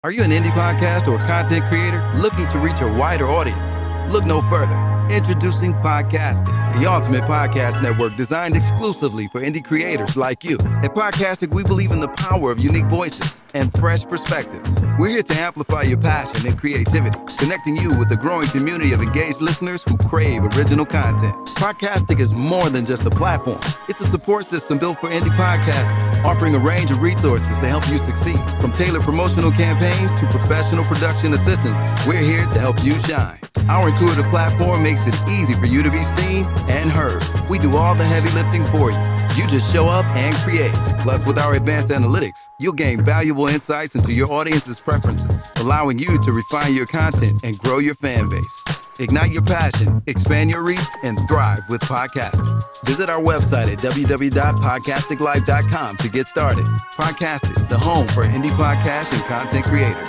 Are you an indie podcast or content creator looking to reach a wider audience? Look no further. Introducing Podcastic, the ultimate podcast network designed exclusively for indie creators like you. At Podcastic, we believe in the power of unique voices and fresh perspectives. We're here to amplify your passion and creativity, connecting you with a growing community of engaged listeners who crave original content. Podcastic is more than just a platform. It's a support system built for indie podcasters, offering a range of resources to help you succeed. From tailored promotional campaigns to professional production assistance, we're here to help you shine. Our intuitive platform makes it easy for you to be seen and heard. We do all the heavy lifting for you. You just show up and create. Plus, with our advanced analytics, you'll gain valuable insights into your audience's preferences, allowing you to refine your content and grow your fan base. Ignite your passion, expand your reach, and thrive with podcasting. Visit our website at www.podcasticlife.com to get started. Podcastic, the home for indie podcasts and content creators.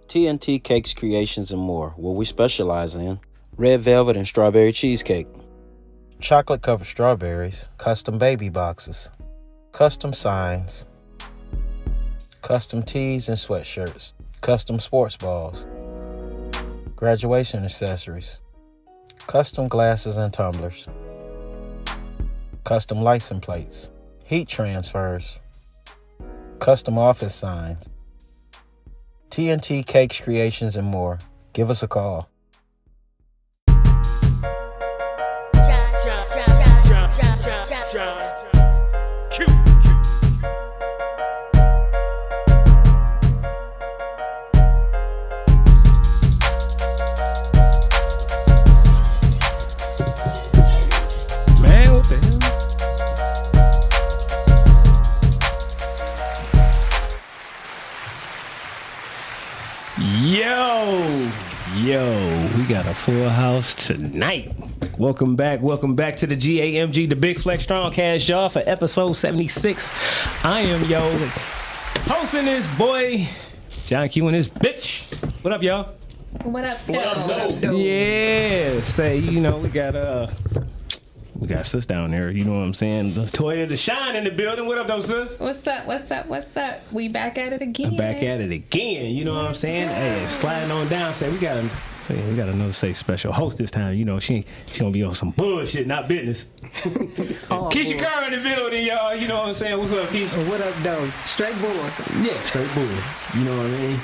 TNT Cakes Creations and more, where we specialize in red velvet and strawberry cheesecake, chocolate covered strawberries, custom baby boxes, custom signs, custom tees and sweatshirts, custom sports balls, graduation accessories, custom glasses and tumblers, custom license plates, heat transfers, custom office signs. TNT Cakes Creations and more. Give us a call. Man, what the hell? Yo, we got a full house tonight. Welcome back to the GAMG, the Big Flex Strongcast, y'all, for episode 76. I am hosting this boy, John Q and his bitch. What up, y'all? What up, no? Yeah, we got sis down there, you know what I'm saying? The Toya the Shine in the building. What up, though, sis? What's up? We back at it again. You know what I'm saying? Hey, sliding on down, we got another special host this time. You know, she gonna be on some bullshit, not business. Keisha Kerr in the building, y'all. You know what I'm saying? What's up, Keisha? What up, though? Straight bull. Yeah, straight bull. You know what I mean?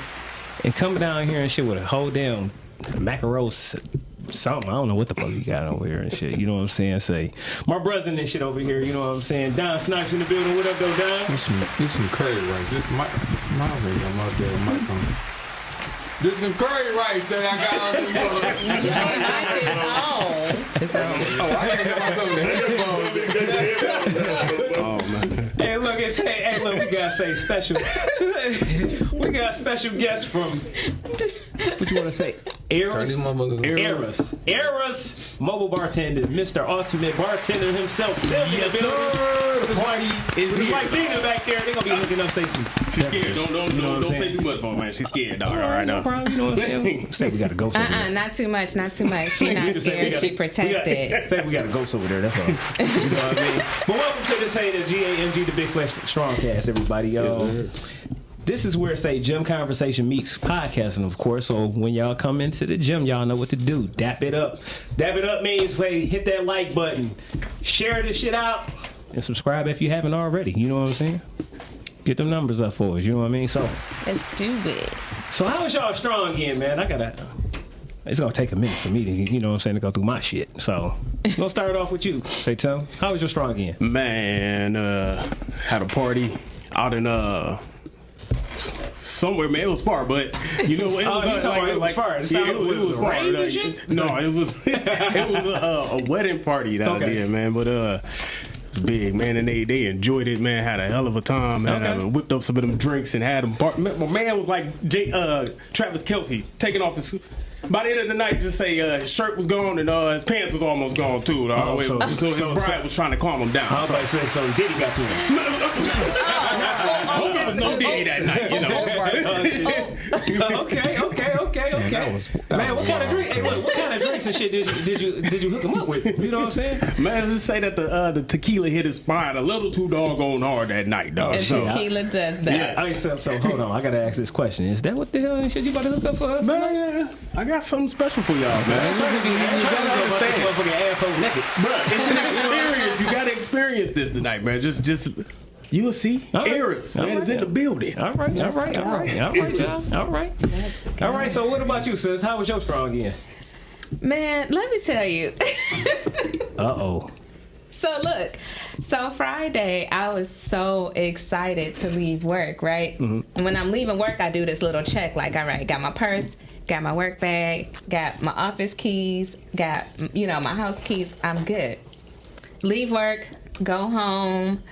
And coming down here and shit with a whole damn macaros something. I don't know what the fuck you got over here and shit. You know what I'm saying? Say, my brother and shit over here. You know what I'm saying? Don Snipes in the building. What up, though, Don? This some curry rice. This my mic on. This some curry rice that I got on the It's on. Oh, I didn't get myself the headphones. Oh man. Hey, look, we gotta say special. We got special guests from. What you want to say? Eras mobile bartender, Mr. Ultimate Bartender himself. Tell me the party is like Dina back there. They gonna be hooking up, say some. She's scared. Don't say too much for her, man. She's scared, dog. All right, no problem. You know what I'm saying? Say we got a ghost over there. Not too much. She not scared. She protected. Say we got a ghost over there. That's all. You know what I mean? But welcome to this the GAMG, the Big Flex Strongcast, everybody, y'all. This is where, gym conversation meets podcasting, of course. So when y'all come into the gym, y'all know what to do. Dap it up. Dap it up means, hit that like button. Share this shit out. And subscribe if you haven't already. You know what I'm saying? Get them numbers up for us. You know what I mean? So let's do it. So how is y'all strong again, man? It's going to take a minute for me to, you know what I'm saying, to go through my shit. So I'm going to start off with you. Say, Tom, how was your strong again? Man, had a party out in, somewhere, man. It was far, but you know, it was far. It was far. No, it was a wedding party that I did, man. But it's big, man, and they enjoyed it, man. Had a hell of a time, man. I whipped up some of them drinks and had them. My man was like Travis Kelce taking off his. By the end of the night, just say his shirt was gone and his pants was almost gone too. So his bride was trying to calm him down. I was about to say, so Diddy got to him. There was no Diddy that night, you know. Okay. Man, what kind of drink? Hey, look, what kind of drinks and shit did you hook him up with? You know what I'm saying? Man, let's say that the tequila hit his spine a little too doggone hard that night, dog. And tequila does that. Yeah, so hold on. I got to ask this question. Is that what the hell shit you about to hook up for us? Man, I got something special for y'all, man. You gotta understand. Motherfucking asshole naked. Bruh, it's an experience. You gotta experience this tonight, man. Just you'll see. Right. Eris, man, Right. is in the building. All right, y'all. All right, so what about you, sis? How was your strong end? Man, let me tell you. Uh-oh. So look, Friday I was so excited to leave work, right? Mm-hmm. When I'm leaving work, I do this little check, like, all right, got my purse, got my work bag, got my office keys, got, my house keys, I'm good. Leave work, go home,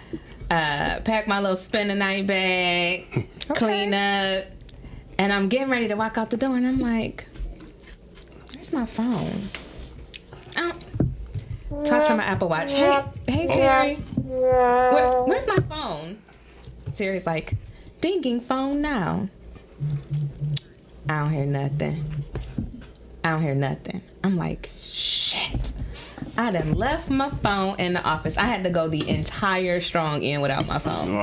pack my little spend the night bag, clean up, and I'm getting ready to walk out the door, and I'm like, where's my phone? Talk to my Apple Watch. Hey Siri, where's my phone? Siri's like, dinging phone now. I don't hear nothing. I'm like, shit. I done left my phone in the office. I had to go the entire strong end without my phone.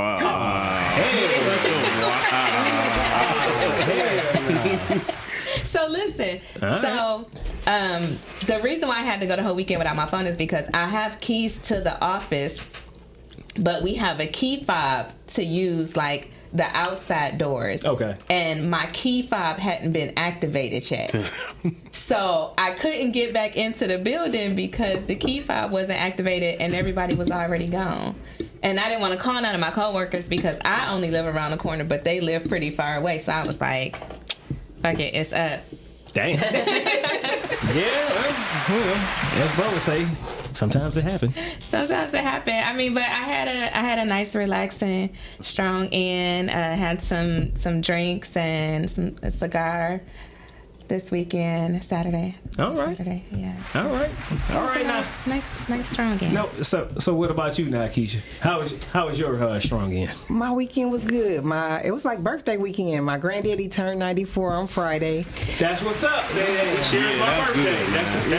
So listen, the reason why I had to go the whole weekend without my phone is because I have keys to the office, but we have a key fob to use, like, the outside doors. Okay. And my key fob hadn't been activated yet. So I couldn't get back into the building because the key fob wasn't activated and everybody was already gone. And I didn't want to call none of my coworkers because I only live around the corner, but they live pretty far away. So I was like, fuck it, it's up. Damn. As Bo would say, sometimes it happens. Sometimes it happens. I mean, but I had a nice, relaxing, strong end. Had some drinks and a cigar this weekend, Saturday. All right. Saturday, yeah. All right. Now, nice strong end. No, so what about you now, Keisha? How was your strong end? My weekend was good. It was like birthday weekend. My granddaddy turned 94 on Friday. That's what's up. Sharon's my birthday. That's my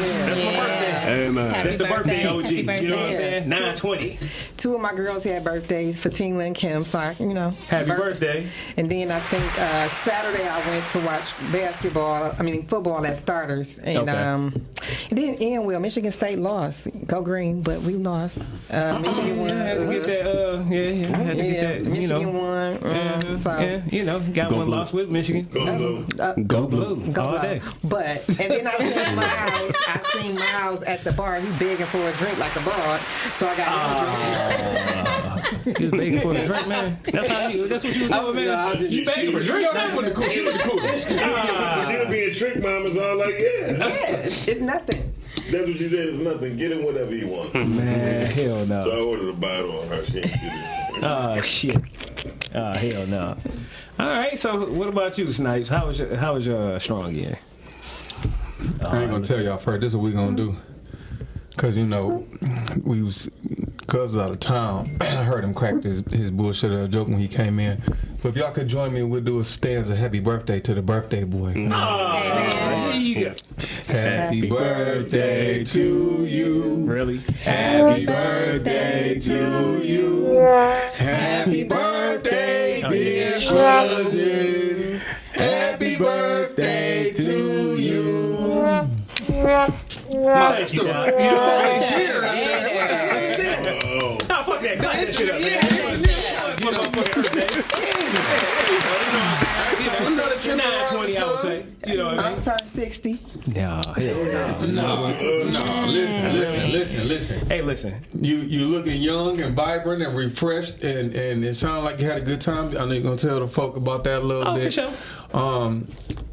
birthday. Hey, man. That's the birthday OG. Happy birthday. You know what I'm saying? 9/20. Two of my girls had birthdays, Fatima and Kim. So happy birthday. And then I think Saturday I went to watch football at Starters, and it didn't end well. Michigan State lost. Go Green, but we lost. Michigan won. Had to get that. Had to get that. Michigan won. Got Go one blue. loss with Michigan. Go blue. All day. But and then I seen Miles at the bar. He begging for a drink like a broad. So I got him a drink. He was begging for a drink, man. That's what you was doing, man. You begging for a drink? She was the coolest. She was being trick mom is all like, it's nothing. That's what she said. It's nothing. Get him whatever he wants. Man, hell no. So I ordered a bottle on her. She ain't see this. Oh shit. Oh hell no. All right. So what about you, Snipes? How was your strong end? I ain't gonna tell y'all first. This is what we gonna do. Cause we was cuz out of town. I heard him crack his bullshit joke when he came in. But if y'all could join me, we'll do a stanza happy birthday to the birthday boy. There you go. Happy birthday to you. Really? Happy birthday to you. Happy birthday, dear cousin. Happy birthday to you. Thank you, Doc. Oh, fuck that. Clap that shit up, man. Another 9/20, I would say. You know what I mean? I'm turning 60. No, hell no. Listen. Hey, listen. You looking young and vibrant and refreshed, and it sounded like you had a good time. I know you're gonna tell the folk about that a little bit. For sure.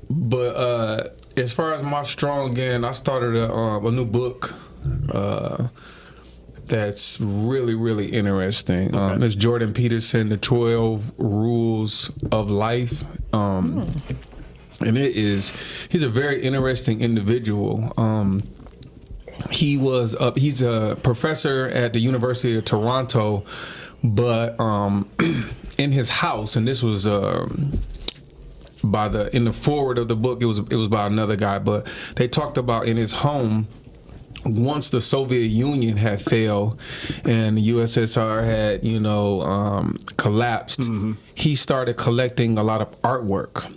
But as far as my strong end, I started a new book that's really, really interesting. It's Jordan Peterson, The 12 Rules of Life. And he's a very interesting individual. He's a professor at the University of Toronto, but in his house, and this was in the forward of the book, it was by another guy, but they talked about in his home, once the Soviet Union had failed and the USSR had, collapsed, he started collecting a lot of artwork.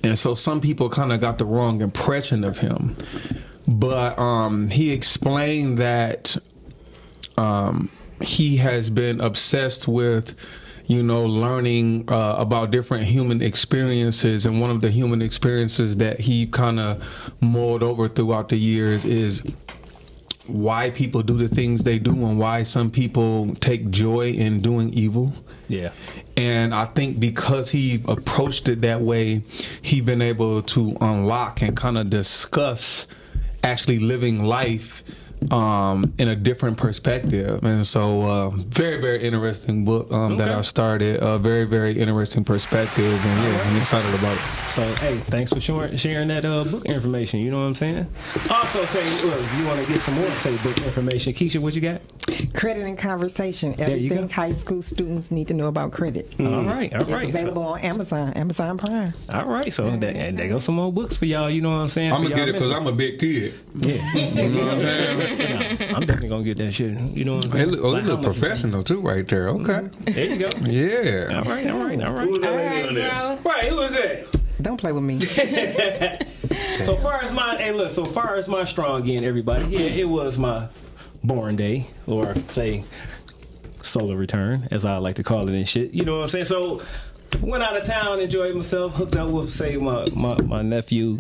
And so some people kind of got the wrong impression of him. But he explained that he has been obsessed with learning about different human experiences, and one of the human experiences that he kind of mulled over throughout the years is why people do the things they do and why some people take joy in doing evil. Yeah. And I think because he approached it that way, he's been able to unlock and kind of discuss actually living life in a different perspective. And so very, very interesting book that I started. Very, very interesting perspective, and I'm excited about it. So hey, thanks for sharing that book information. You know what I'm saying? Also, say, look, if you want to get some more book information, Keisha, what you got? Credit and conversation. Everything high school students need to know about credit. All right. It's available on Amazon Prime. All right, so there go some more books for y'all. You know what I'm saying? I'm gonna get it because I'm a big kid. Yeah. You know what I'm saying? I'm definitely gonna get that shit. You know what I'm saying? It look professional too, right there. Okay. There you go. Yeah. All right. Who's the lady on there? Right, who is that? Don't play with me. So far as my strong end, everybody, it was my born day, or say solar return, as I like to call it and shit. You know what I'm saying? So went out of town, enjoyed myself, hooked up with, say, my nephew,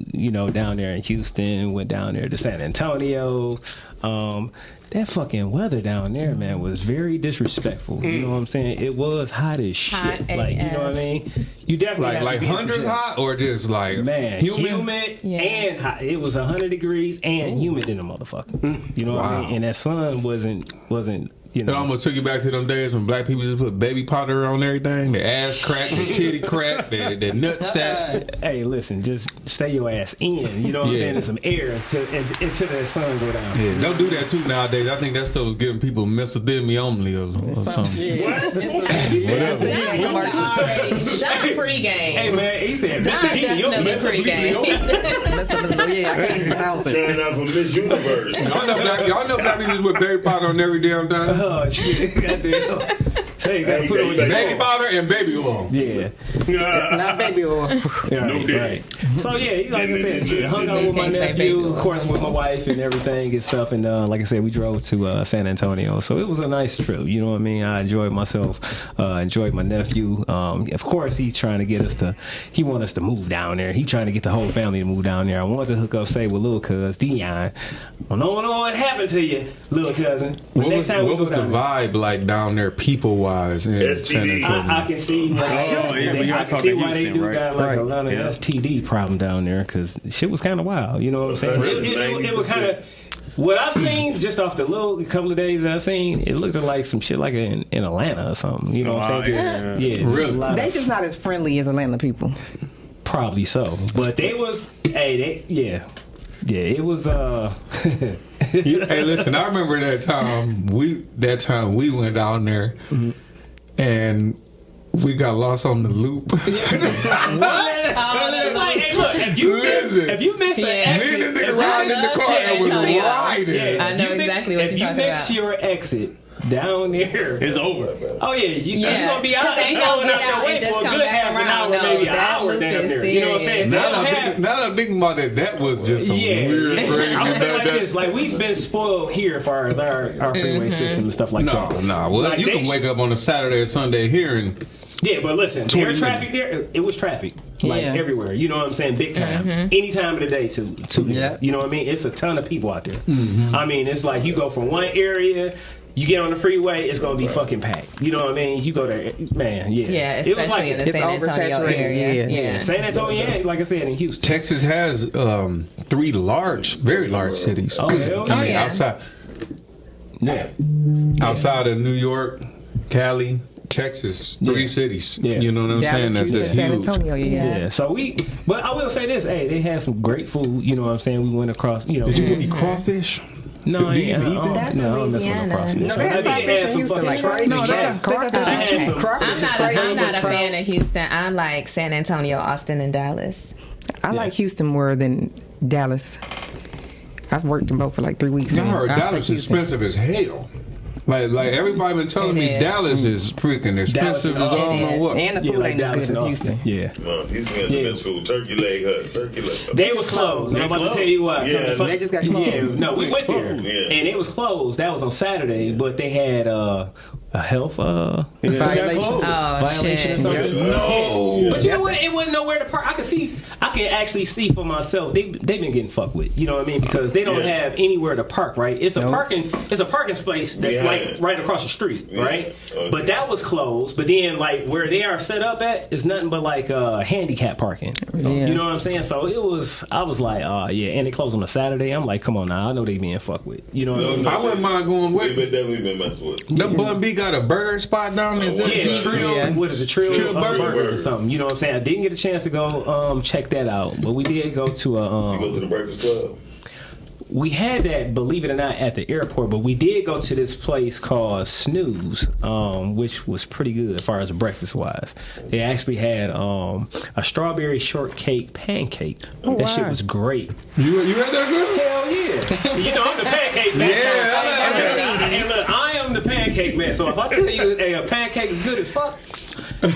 down there in Houston, went down there to San Antonio. That fucking weather down there, man, was very disrespectful. You know what I'm saying? It was hot as shit. Hot like, you know what I mean? You definitely like hundreds hot, or just like humid and hot. It was 100 degrees and humid in the motherfucker. You know what I mean? And that sun wasn't. It almost took you back to them days when black people just put baby powder on everything. The ass crack, the titty crack, the nut sack. Hey, listen, just stay your ass in. You know what I'm saying? And some air until that sun go down. Yeah, don't do that too nowadays. I think that stuff was giving people mesothelioma or something. Whatever. That's pregame. Hey man, he said definitely pregame. I can't pronounce it. Trying out for Miss Universe. Y'all know black people put baby powder on every damn thing. Oh shit! Goddamn. So you gotta put it with baby powder and baby oil. Yeah. Not baby oil. Right. So like I said, hung out with my nephew, of course, with my wife and everything and stuff. And like I said, we drove to San Antonio, so it was a nice trip. You know what I mean? I enjoyed myself. Enjoyed my nephew. Of course, he's trying to get us to. He want us to move down there. He trying to get the whole family to move down there. I wanted to hook up, say, with little cuz Dion. I don't know what happened to you, little cousin. What was the vibe like down there, people wise? In San Antonio? I can see why they do got like a lot of STD problem down there, because shit was kind of wild. You know what I'm saying? It was kind of. What I seen just off the little couple of days that I seen, it looked like some shit like in Atlanta or something. You know what I'm saying? Really? They just not as friendly as Atlanta people. Probably so, but they was it was Hey, listen, I remember that time we went down there and we got lost on the loop. What? Like, hey, look, if you miss an exit, me and the nigga riding in the car and was riding. I know exactly what you're talking about. If you miss your exit down there, it's over. Oh yeah, you're gonna be out. They gonna get out and just come back around. Maybe an hour down there. You know what I'm saying? Now I'm thinking about it. That was just some weird, crazy. I would say like this: like we've been spoiled here as far as our freeway system and stuff like that. No. Well, like you can wake up on a Saturday or Sunday here and. Yeah, but listen, there's traffic there. It was traffic, like everywhere. You know what I'm saying? Big time. Any time of the day, too. You know what I mean? It's a ton of people out there. I mean, it's like you go from one area. You get on the freeway, it's gonna be fucking packed. You know what I mean? You go there, man. Yeah, especially it was like in the San Antonio area. Yeah, San Antonio, like I said, in Houston. Texas has 3 very large cities. Oh, hell I mean, outside of New York, Cali. Texas, 3 cities. Yeah. You know what I'm saying? That's huge. San Antonio, yeah. So but I will say this: hey, they had some great food. You know what I'm saying? We went across. You know, did you get any crawfish? No, Do you even eat that? That's no, I don't mess with Louisiana. no crawfish. No, they have I did have some Houston, like fucking- crazy. No, they got I had some- I'm not a fan of Houston. I like San Antonio, Austin, and Dallas. I like Houston more than Dallas. I've worked in both for like 3 weeks. I heard I'll Dallas take is Houston. expensive as hell. Like everybody been telling It me is. Dallas is freaking expensive as I don't know what. And the food ain't as good as Houston. Yeah. No, Houston got the best food. Turkey leg hut. Turkey leg hut. They was closed. I'm about to tell you why. Yeah, they just got closed. Yeah, no, we went there, Yeah. and it was closed. That was on Saturday, but they had a health Violation. violation Oh, or something. No. But you know what? It wasn't nowhere to park. I can actually see for myself. They've been getting fucked with. You know what I mean? Because they don't have anywhere to park. Right? It's a parking space that's like right across the street. Right? Okay. But that was closed. But then like where they are set up at is nothing but like handicap parking. Yeah. You know what I'm saying? So it was. I was like, yeah. And they closed on a Saturday. I'm like, come on now. I know they being fucked with. You know what I mean? I wouldn't mind going with. We've been messing with. The Bun B got a burger spot down there. Is that Yeah, Trill. What is it? Trill Trill burgers or something. You know what I'm saying? I didn't get a chance to go check that out, but we did go to You go to the Breakfast Club. we had that, believe it or not, at the airport, but we did go to this place called Snooze, which was pretty good as far as breakfast wise. They actually had a strawberry shortcake pancake. That shit was great. You had that good? Hell yeah! You know I'm the pancake man. And look, I am the pancake man. So if I tell you a pancake is good as fuck,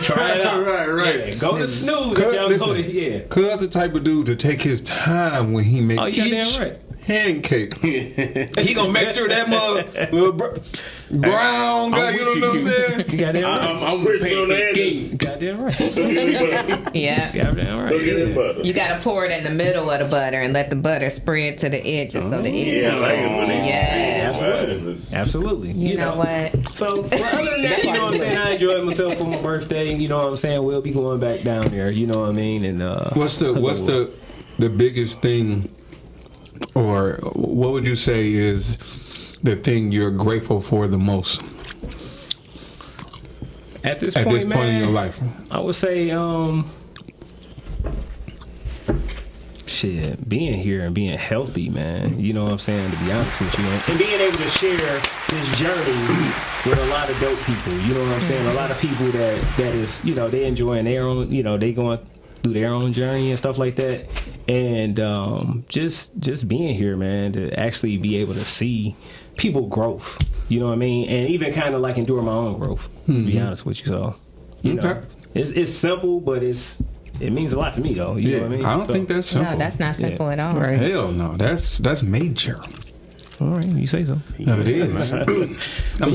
try it out. Right. Yeah, go to Snooze if y'all go to yeah. Cuz the type of dude to take his time when he make Oh, you each goddamn right. pancake. He gonna make sure that mother brown guy. You know what I'm saying? You goddamn right. I'm crispy on the edges. Goddamn right. Yeah. Goddamn right. Look at that butter. You gotta pour it in the middle of the butter and let the butter spread to the edges so the edges Yeah, like is it. Yes. Absolutely. Absolutely. You know what? So, well, other than that, you know what I'm saying? I enjoyed myself for my birthday. You know what I'm saying? We'll be going back down there. You know what I mean? And What's the biggest thing, or what would you say is the thing you're grateful for the most at this point in your life? I would say, shit, being here and being healthy, man. You know what I'm saying? To be honest with you, and being able to share this journey with a lot of dope people. You know what I'm saying? A lot of people that is, you know, they enjoying their own, you know, they going through their own journey and stuff like that, and just being here, man, to actually be able to see people growth. You know what I mean? And even kind of like endure my own growth. To be honest with you, so you know, it's simple, but it means a lot to me, though. You know what I mean? I don't think that's simple. No, that's not simple at all. Right. Hell no, that's major. All right, you say so. No, it is. I'm gonna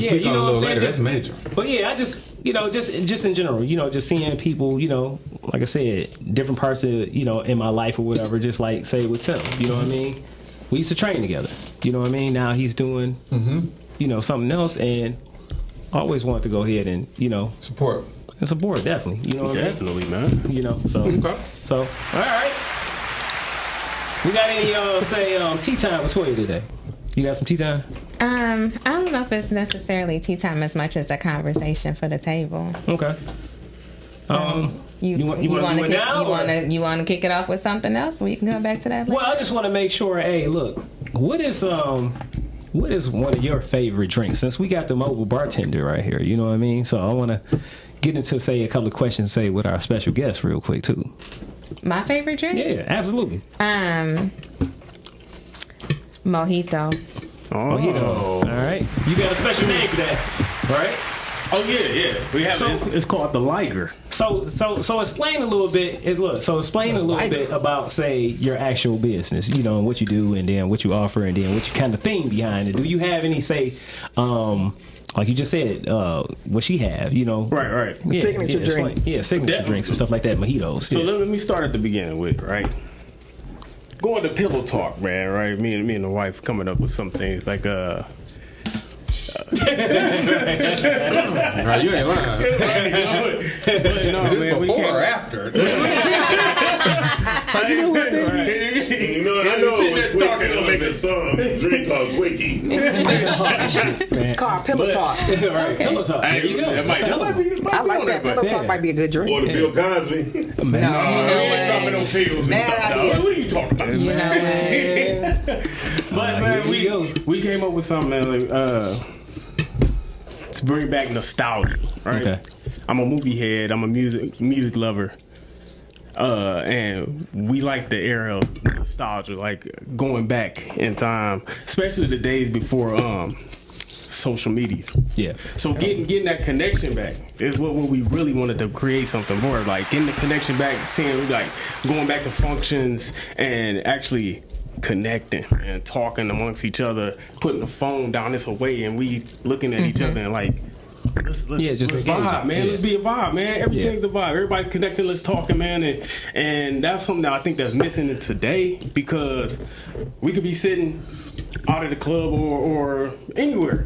speak on it a little later. That's major. But yeah, I just, you know, just in general, you know, just seeing people, you know, like I said, different parts of, you know, in my life or whatever, just like say with Tim, you know what I mean? We used to train together, you know what I mean? Now he's doing, you know, something else, and I always wanted to go ahead and, you know, Support, definitely, you know what I mean? Definitely, man. You know, so, so, all right. We got any, tea time with Toya today? You got some tea time? I don't know if it's necessarily tea time as much as a conversation for the table. Okay. You want to do it now? You want to kick it off with something else? We can come back to that later. Well, I just want to make sure. Hey, look, what is one of your favorite drinks? Since we got the mobile bartender right here, you know what I mean. So I want to get into say a couple of questions, say with our special guest real quick too. My favorite drink? Yeah, absolutely. Mojito. Mojito. All right. You got a special name for that, right? Oh yeah. We have it's called the Liger. So explain a little bit. Explain a little bit about say your actual business. You know what you do, and then what you offer, and then what you kind of thing behind it. Do you have any say? Like you just said, what she have, you know. Right. Yeah, Signature drink. Yeah, signature drinks and stuff like that, mojitos. So let me start at the beginning with, right? Going to pillow talk, man, right? Me and the wife coming up with some things like Right, you ain't lying. no, Just man, before or after? You know what I know it's quick. They're gonna make a song, drink called Quickie. Called Pillow Talk. Right, pillow talk. There you go. I I like that. Pillow Talk might be a good drink. Or the Bill Cosby. No, we ain't dropping no pills and Bad stuff. idea. What are you talking about? You know, But man, we came up with something, man, to bring back nostalgia, right? Okay. I'm a movie head. I'm a music lover. And we like the era of nostalgia, like going back in time, especially the days before social media. Yeah. So getting that connection back is what we really wanted to create something more, like getting the connection back, seeing like going back to functions and actually connecting and talking amongst each other, putting the phone down this away, and we looking at each other and like. Let's vibe, man. Yeah. Let's be a vibe, man. Everything's a vibe. Everybody's connected. Let's talking, man. And that's something that I think that's missing in today, because we could be sitting out at the club or anywhere.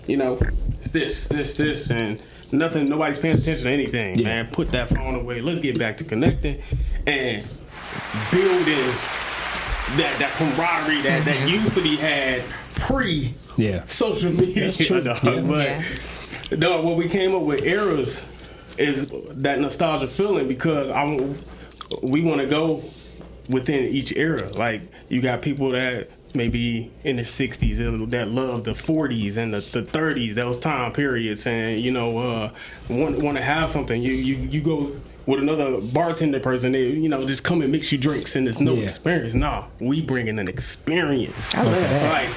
You know, it's this, and nothing. Nobody's paying attention to anything, man. Put that phone away. Let's get back to connecting and building that camaraderie that used to be had pre social media. But no, what we came up with eras is that nostalgia feeling, because we want to go within each era. Like, you got people that maybe in their 60s that love the 40s and the 30s, those time periods, and want to have something. You go with another bartender person, they just come and mix you drinks, and there's no experience. Nah, we bringing an experience. I love that. Like,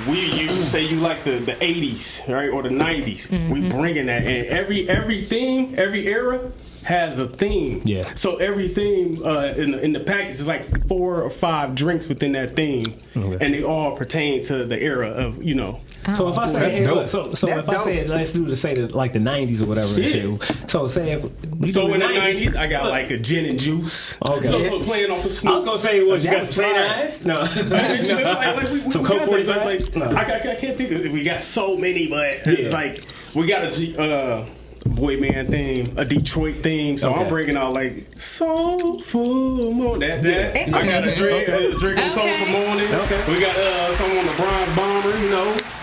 you say you like the 80s, right, or the 90s. Mm-hmm. We bringing that, and every theme, every era has a theme. Yeah. So every theme in the package is like 4 or 5 drinks within that theme, and they all pertain to the era of So if I say, if I say, let's do like the 90s or whatever. Yeah. So say if so in the 90s, I got like a gin and juice. Okay. So playing off of Snoop. I was gonna say, what, you got some St. Ives? No. Some Coke 45. I can't think of it. We got so many, but it's like we got a boy band theme, a Detroit theme, so I'm bringing out like soulful morning. That I got a drinking soulful morning. Okay. We got some on the Bronze Bomber,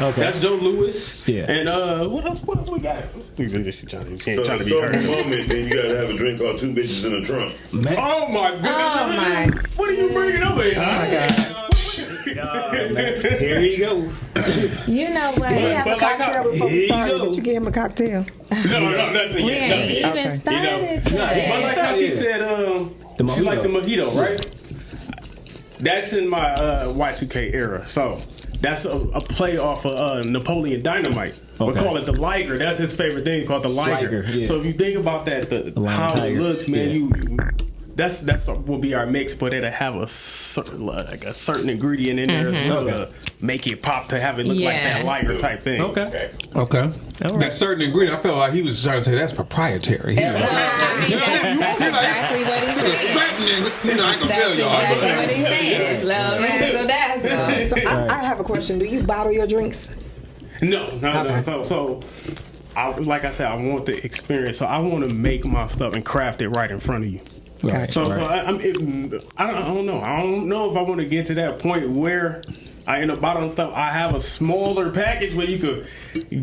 Okay. That's Joe Lewis. Yeah. And what else we got? Just trying to be heard. Moment, then you gotta have a drink called Two Bitches in a Trunk. Man. Oh my goodness! Oh my! What are you bringing up here? Oh my God. Here you go. You know what? Did he have a cocktail before we started? Did you give him a cocktail? No, nothing we yet. ain't even started yet. But like how she said, she likes the mojito, right? That's in my Y2K era. So that's a play off of Napoleon Dynamite. We call it the Liger. That's his favorite thing, called the Liger. Yeah. So if you think about that, how it looks, man, you that's what will be our mix, but it'll have a certain ingredient in there to make it pop, to have it look like that Liger type thing. Okay. Right. That certain ingredient, I felt like he was trying to say that's proprietary. That's exactly what he said. I ain't gonna tell y'all. That's exactly what he said. Love razzle dazzle. So I have a question. Do you bottle your drinks? No. So like I said, I want the experience. So I want to make my stuff and craft it right in front of you. Okay. So I don't know. I don't know if I want to get to that point where I end up bottling stuff. I have a smaller package where you could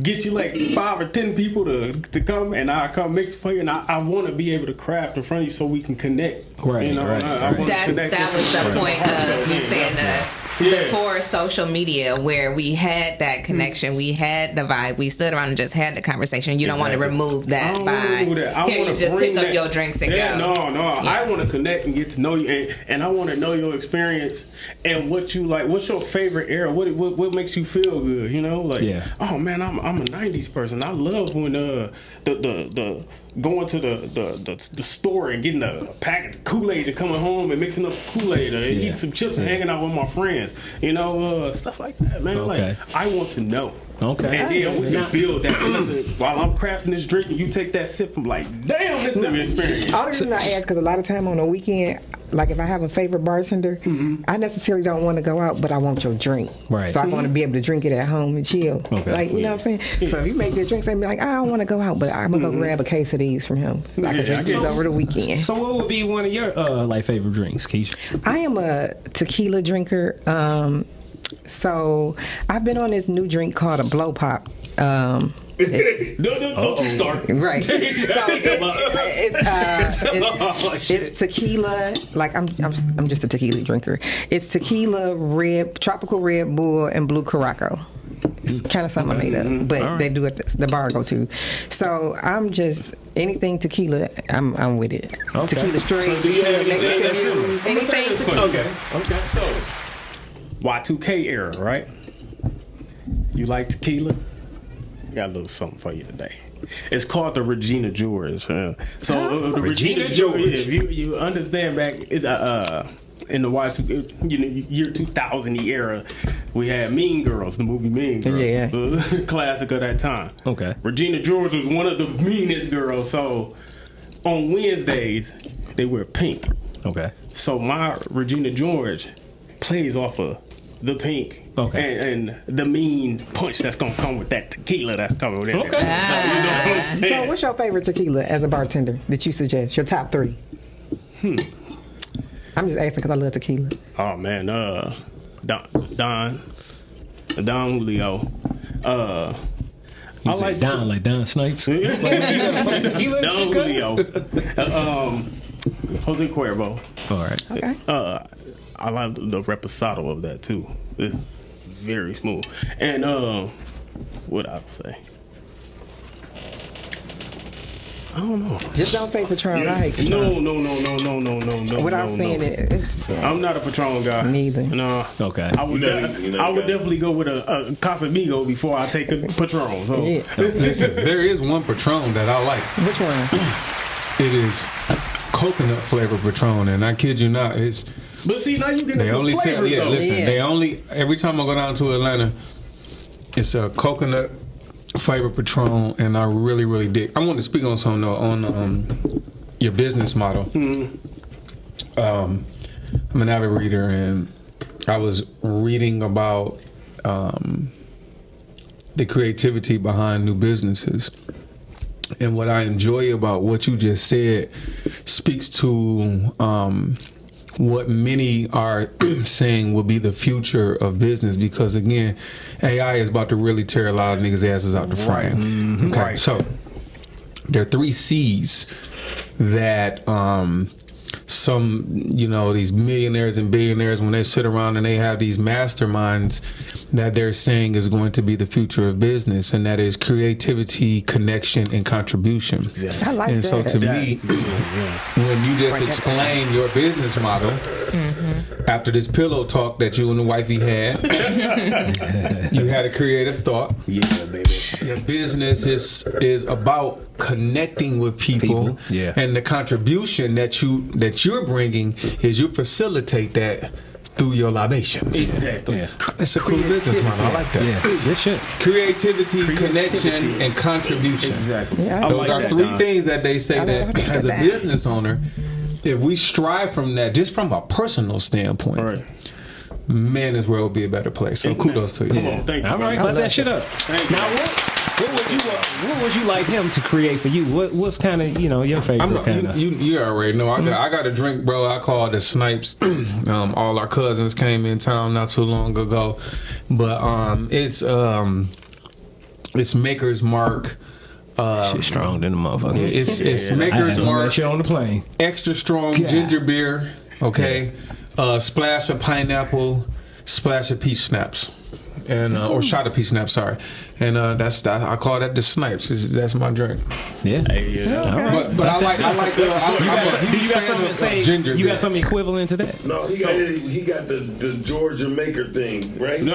get you like 5 or 10 people to come, and I come mix for you. And I want to be able to craft in front of you so we can connect. Right. That was the point of you saying that. Before social media, where we had that connection, we had the vibe, we stood around and just had the conversation. You don't want to remove that by here you just pick up your drinks and go. No. I want to connect and get to know you, and I want to know your experience and what you like. What's your favorite era? What makes you feel good? Oh man, I'm a '90s person. I love when the going to the store and getting a packet of Kool-Aid and coming home and mixing up Kool-Aid or eating some chips and hanging out with my friends. Stuff like that, man. Like, I want to know. Okay. And then we can build that. While I'm crafting this drink and you take that sip, I'm like, damn, this is an experience. All the reason I ask, because a lot of time on the weekend, like if I have a favorite bartender, I necessarily don't want to go out, but I want your drink. Right. So I want to be able to drink it at home and chill. Okay. Like, you know what I'm saying? Yeah. So if you make your drinks, I'd be like, I don't want to go out, but I'm going to go grab a case of these from him. I can drink these over the weekend. So what would be one of your favorite drinks, Keisha? I am a tequila drinker. So I've been on this new drink called a Blow Pop. Don't you start. Right. So it's tequila. Like I'm just a tequila drinker. It's tequila, tropical Red Bull, and blue Curaçao. It's kind of something I made up, but they do it. The bar I go to. So I'm just anything tequila. I'm with it. Okay. Tequila straight. So do you have anything tequila. Okay. So Y2K era, right? You like tequila? Got a little something for you today. It's called the Regina George. The Regina George. If you understand back, it's in the Y2, year 2000 era, we had Mean Girls, the movie Mean Girls, the classic of that time. Okay. Regina George was one of the meanest girls. So on Wednesdays, they wear pink. Okay. So my Regina George plays off of the pink and the mean punch that's gonna come with that tequila that's coming with it. Okay. So what's your favorite tequila as a bartender that you suggest? Your top 3? I'm just asking because I love tequila. Oh man, Don Julio. I like Don, like Don Snipes. Don Julio. Jose Cuervo. All right. Okay. I like the reposado of that too. It's very smooth. And what I would say, I don't know. Just don't say Patron. I hate Patron. No. Without saying it, I'm not a Patron guy. Neither. No. Okay. I would definitely go with a Casamigo before I take a Patron. So listen, there is one Patron that I like. Which one? It is coconut flavored Patron, and I kid you not, it's. But see, now you get they the only flavor, sell, though. they only every time I go down to Atlanta, it's a coconut flavored Patron, and I really, really dig. I want to speak on something though, on your business model. I'm an avid reader, and I was reading about the creativity behind new businesses. And what I enjoy about what you just said speaks to what many are saying will be the future of business, because again, AI is about to really tear a lot of niggas' asses out the frame. Mm-hmm. Okay, Right. so there are 3 C's that some, these millionaires and billionaires, when they sit around and they have these masterminds, that they're saying is going to be the future of business, and that is creativity, connection, and contribution. Exactly. I like And that. so to me, when you just explain your business model, after this pillow talk that you and the wifey had, you had a creative thought. Yeah, baby. Your business is about connecting with people. Yeah. And the contribution that you're bringing is you facilitate that through your libations. Exactly. Yeah. It's a cool business model. I like that. Yeah. Good shit. Creativity, connection, and contribution. Exactly. Yeah, Those are 3 things that they say that as a business owner, if we strive from that, just from a personal standpoint, Right. man, this world will be a better place. So kudos to you. Come on, thank you. All right, clap that shit up. Now, what would you like him to create for you? What's kind of your favorite kind of? You already know. I got a drink, bro. I call it the Snipes. All our cousins came in town not too long ago, but it's Maker's Mark. Shit strong than the motherfucker. It's Maker's Mark. Shit on the plane. Extra strong ginger beer. Okay, splash of pineapple, splash of peach snaps. And or shot of peach snaps, sorry, and that's I call that the Snipes. That's my drink. Yeah, but I like. Do you got something to say? Ginger You beer. got something equivalent to that? No, he got the Georgia Maker thing, right? No.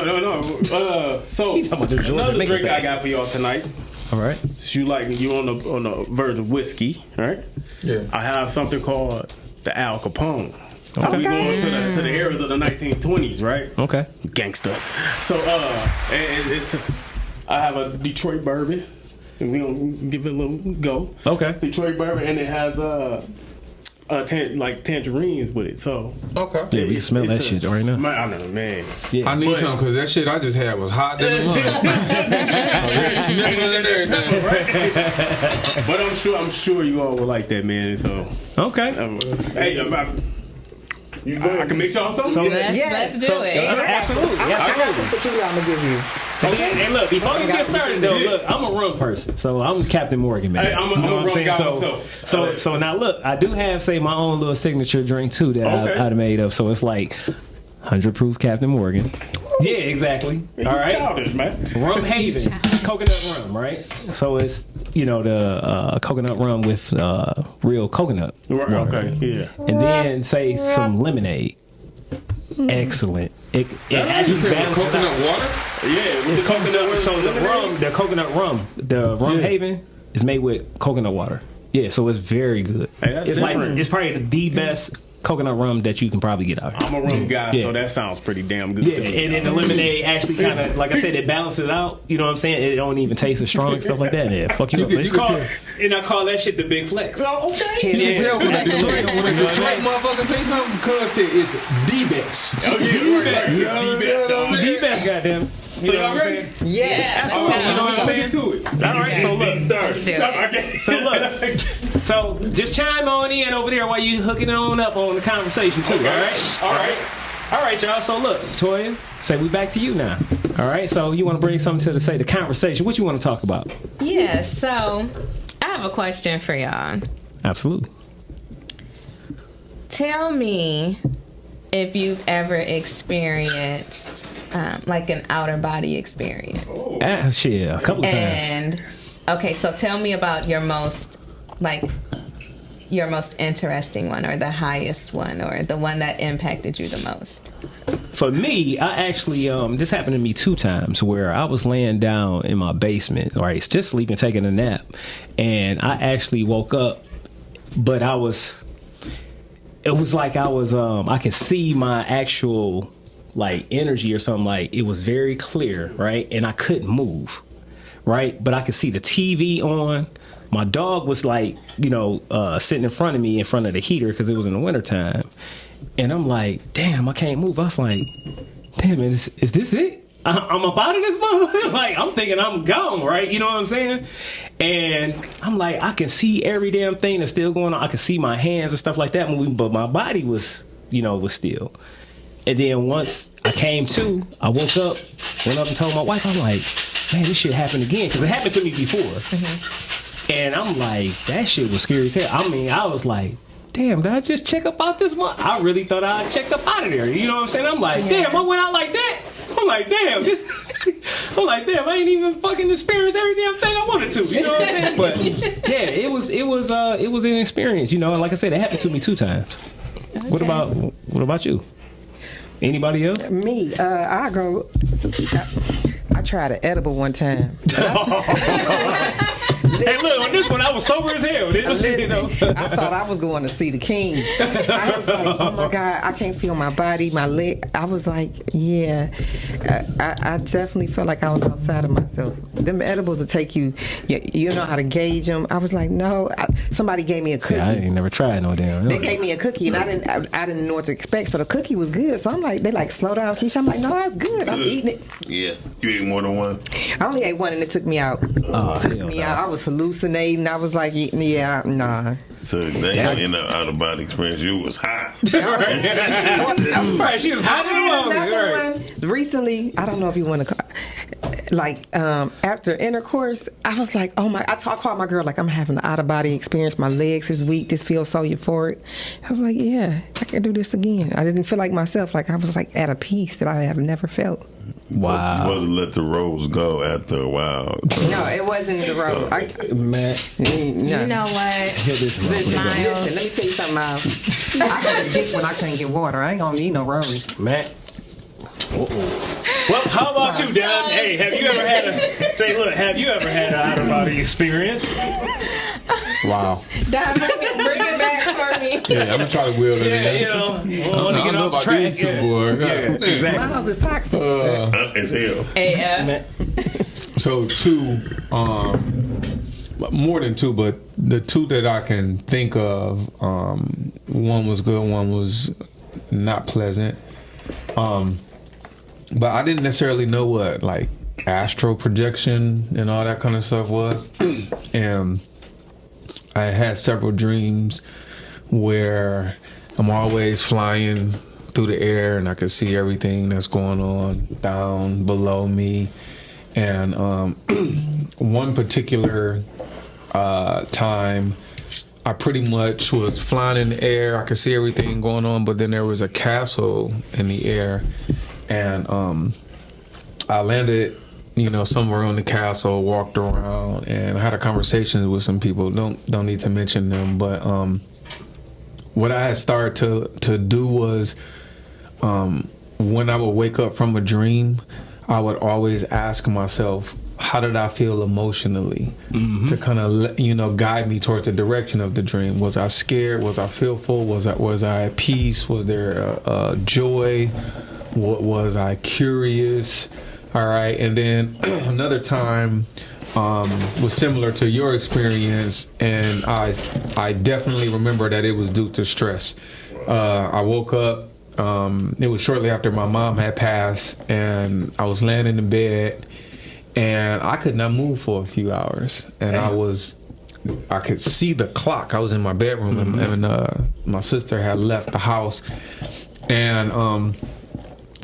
So talking about the Georgia another Maker drink I thing. got for y'all tonight. All right. You on the verge of whiskey, right? Yeah. I have something called the Al Capone. So Okay. we going to the eras of the 1920s, right? Okay. Gangster. So I have a Detroit bourbon, and we gonna give it a little go. Okay. Detroit bourbon, and it has tangerines with it. So Okay. Yeah, we can smell that shit right now. I know, man. Yeah. I need some because that shit I just had was hot than the lung. But I'm sure you all will like that, man. So Okay. hey, I can make y'all something. So- Let's do it. Absolutely. I got some tequila I'm gonna give you. Hey, look, before you get started though, look, I'm a rum person, so I'm Captain Morgan, man. Hey, I'm a rum guy myself. So now look, I do have say my own little signature drink too that I've made up. So it's like 100 proof Captain Morgan. Yeah, exactly. All right. Childish, man. Rum Haven, coconut rum, right? So it's the coconut rum with real coconut. Water. Okay, yeah. And then say some lemonade. Excellent. It actually balances coconut out. water? Yeah, it's coconut. So the coconut rum, the Rum Haven is made with coconut water. Yeah, so it's very good. Hey, that's it's different. like it's probably the best coconut rum that you can probably get out here. I'm a rum guy, so that sounds pretty damn good. Yeah, to me. and then the lemonade actually kind of, like I said, it balances it out. You know what I'm saying? It don't even taste as strong and stuff like that. Yeah, fuck you up. It's called, and I call that shit the Big Flexx. Oh, okay. You can tell when a absolutely. Detroit motherfucker say something, cuz said it's the best. Oh, yeah, The best, dog. The best, goddamn. You know what I'm saying? Yeah, absolutely. You know what I'm saying? to it. All right, so look. Let's do it. So look. So just chime on in over there while you hooking it on up on the conversation too. All right, y'all. So look, Toya, say we back to you now. All right. So you want to bring something to the conversation? What you want to talk about? Yeah. So I have a question for y'all. Absolutely. Tell me if you've ever experienced like an outer body experience. Shit, a couple of times. And okay, so tell me about your most interesting one, or the highest one, or the one that impacted you the most. For me, I actually this happened to me 2 times where I was laying down in my basement, right, just sleeping, taking a nap, and I actually woke up, but it was like I was I could see my actual like energy or something. Like it was very clear, right, and I couldn't move, right, but I could see the TV on. My dog was like, sitting in front of me in front of the heater because it was in the wintertime. And I'm like, damn, I can't move. I was like, damn, is this it? I'm up out of this motherfucker? Like, I'm thinking I'm gone, right? You know what I'm saying? And I'm like, I can see every damn thing that's still going on. I can see my hands and stuff like that moving, but my body was still. And then once I came to, I woke up, went up and told my wife, I'm like, man, this shit happened again. Because it happened to me before. Mm-hmm. And I'm like, that shit was scary as hell. I mean, I was like, damn, did I just check up out this month? I really thought I'd check up out of there. You know what I'm saying? I'm like, damn, I went out like that. I'm like, damn, I ain't even fucking experienced every damn thing I wanted to. You know what I'm saying? But yeah, it was an experience. And like I said, it happened to me 2 times. Okay. What about you? Anybody else? Me, I tried an edible one time. Hey, look, on this one, I was sober as hell. I thought I was going to see the king. I was like, oh my God, I can't feel my body, my leg. I was like, yeah. I definitely felt like I was outside of myself. Them edibles will take you know how to gauge them. I was like, no. Somebody gave me a cookie. Yeah, I ain't never tried no damn. They gave me a cookie, and I didn't know what to expect. So the cookie was good. So I'm like, they like, slow down, Keisha. I'm like, no, that's good. I'm eating it. Yeah. You ate more than one? I only ate one, and it took me out. Out. I was hallucinating. I was like, yeah, nah. So that in the out of body experience, you was high. Right, she was high. Right. Recently, I don't know if you want to call, like after intercourse, I was like, oh my! I called my girl like, I'm having an out of body experience. My legs is weak. This feels so euphoric. I was like, yeah, I can do this again. I didn't feel like myself. Like I was like at a peace that I have never felt. Wow. You wasn't let the rose go after a while. No, it wasn't the rose. Man, you know what? Listen, let me tell you something, Miles. I got a dick when I can't get water. I ain't gonna need no rose. Matt. Well, how about you, Don? Hey, have you ever had an out of body experience? Wow. Don, bring it back for me. Yeah, I'm gonna try to wheel it in. I don't know about these two, boy. Yeah, exactly. Miles is toxic. As hell. So 2, more than 2, but the 2 that I can think of, one was good, one was not pleasant. But I didn't necessarily know what like astral projection and all that kind of stuff was. And I had several dreams where I'm always flying through the air and I could see everything that's going on down below me. And one particular time, I pretty much was flying in the air. I could see everything going on, but then there was a castle in the air, and I landed, somewhere on the castle, walked around, and I had a conversation with some people. Don't need to mention them, but what I had started to do was, when I would wake up from a dream, I would always ask myself, how did I feel emotionally, to kind of guide me towards the direction of the dream? Was I scared? Was I fearful? Was I at peace? Was there joy? Was I curious? All right. And then another time was similar to your experience, and I definitely remember that it was due to stress. I woke up. It was shortly after my mom had passed, and I was laying in the bed, and I could not move for a few hours, and I could see the clock. I was in my bedroom, and my sister had left the house, and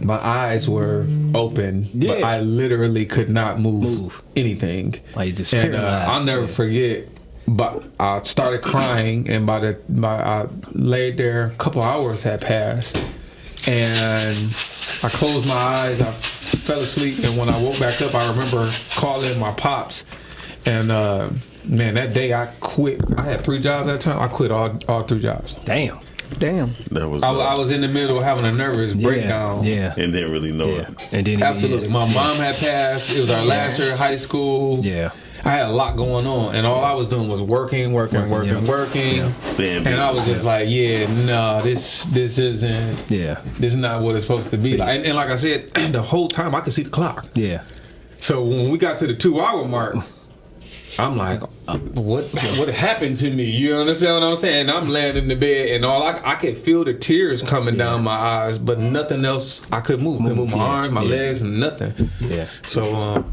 my eyes were open, but I literally could not move anything. Like just and I'll never forget. But I started crying, and I laid there. A couple hours had passed, and I closed my eyes. I fell asleep, and when I woke back up, I remember calling my pops. And man, that day I quit. I had 3 jobs that time. I quit all 3 jobs. Damn. That was. I was in the middle of having a nervous breakdown. Yeah. And didn't really know it. And then Absolutely. My mom had passed. It was our last year of high school. Yeah. I had a lot going on, and all I was doing was working. Yeah. And I was just like, this isn't. Yeah. This is not what it's supposed to be. Like, and like I said, the whole time I could see the clock. Yeah. So when we got to the 2-hour mark, I'm like, what happened to me? You understand what I'm saying? I'm laying in the bed, and all I could feel the tears coming down my eyes, but nothing else I could move. I couldn't move my arms, my legs, and nothing. Yeah. So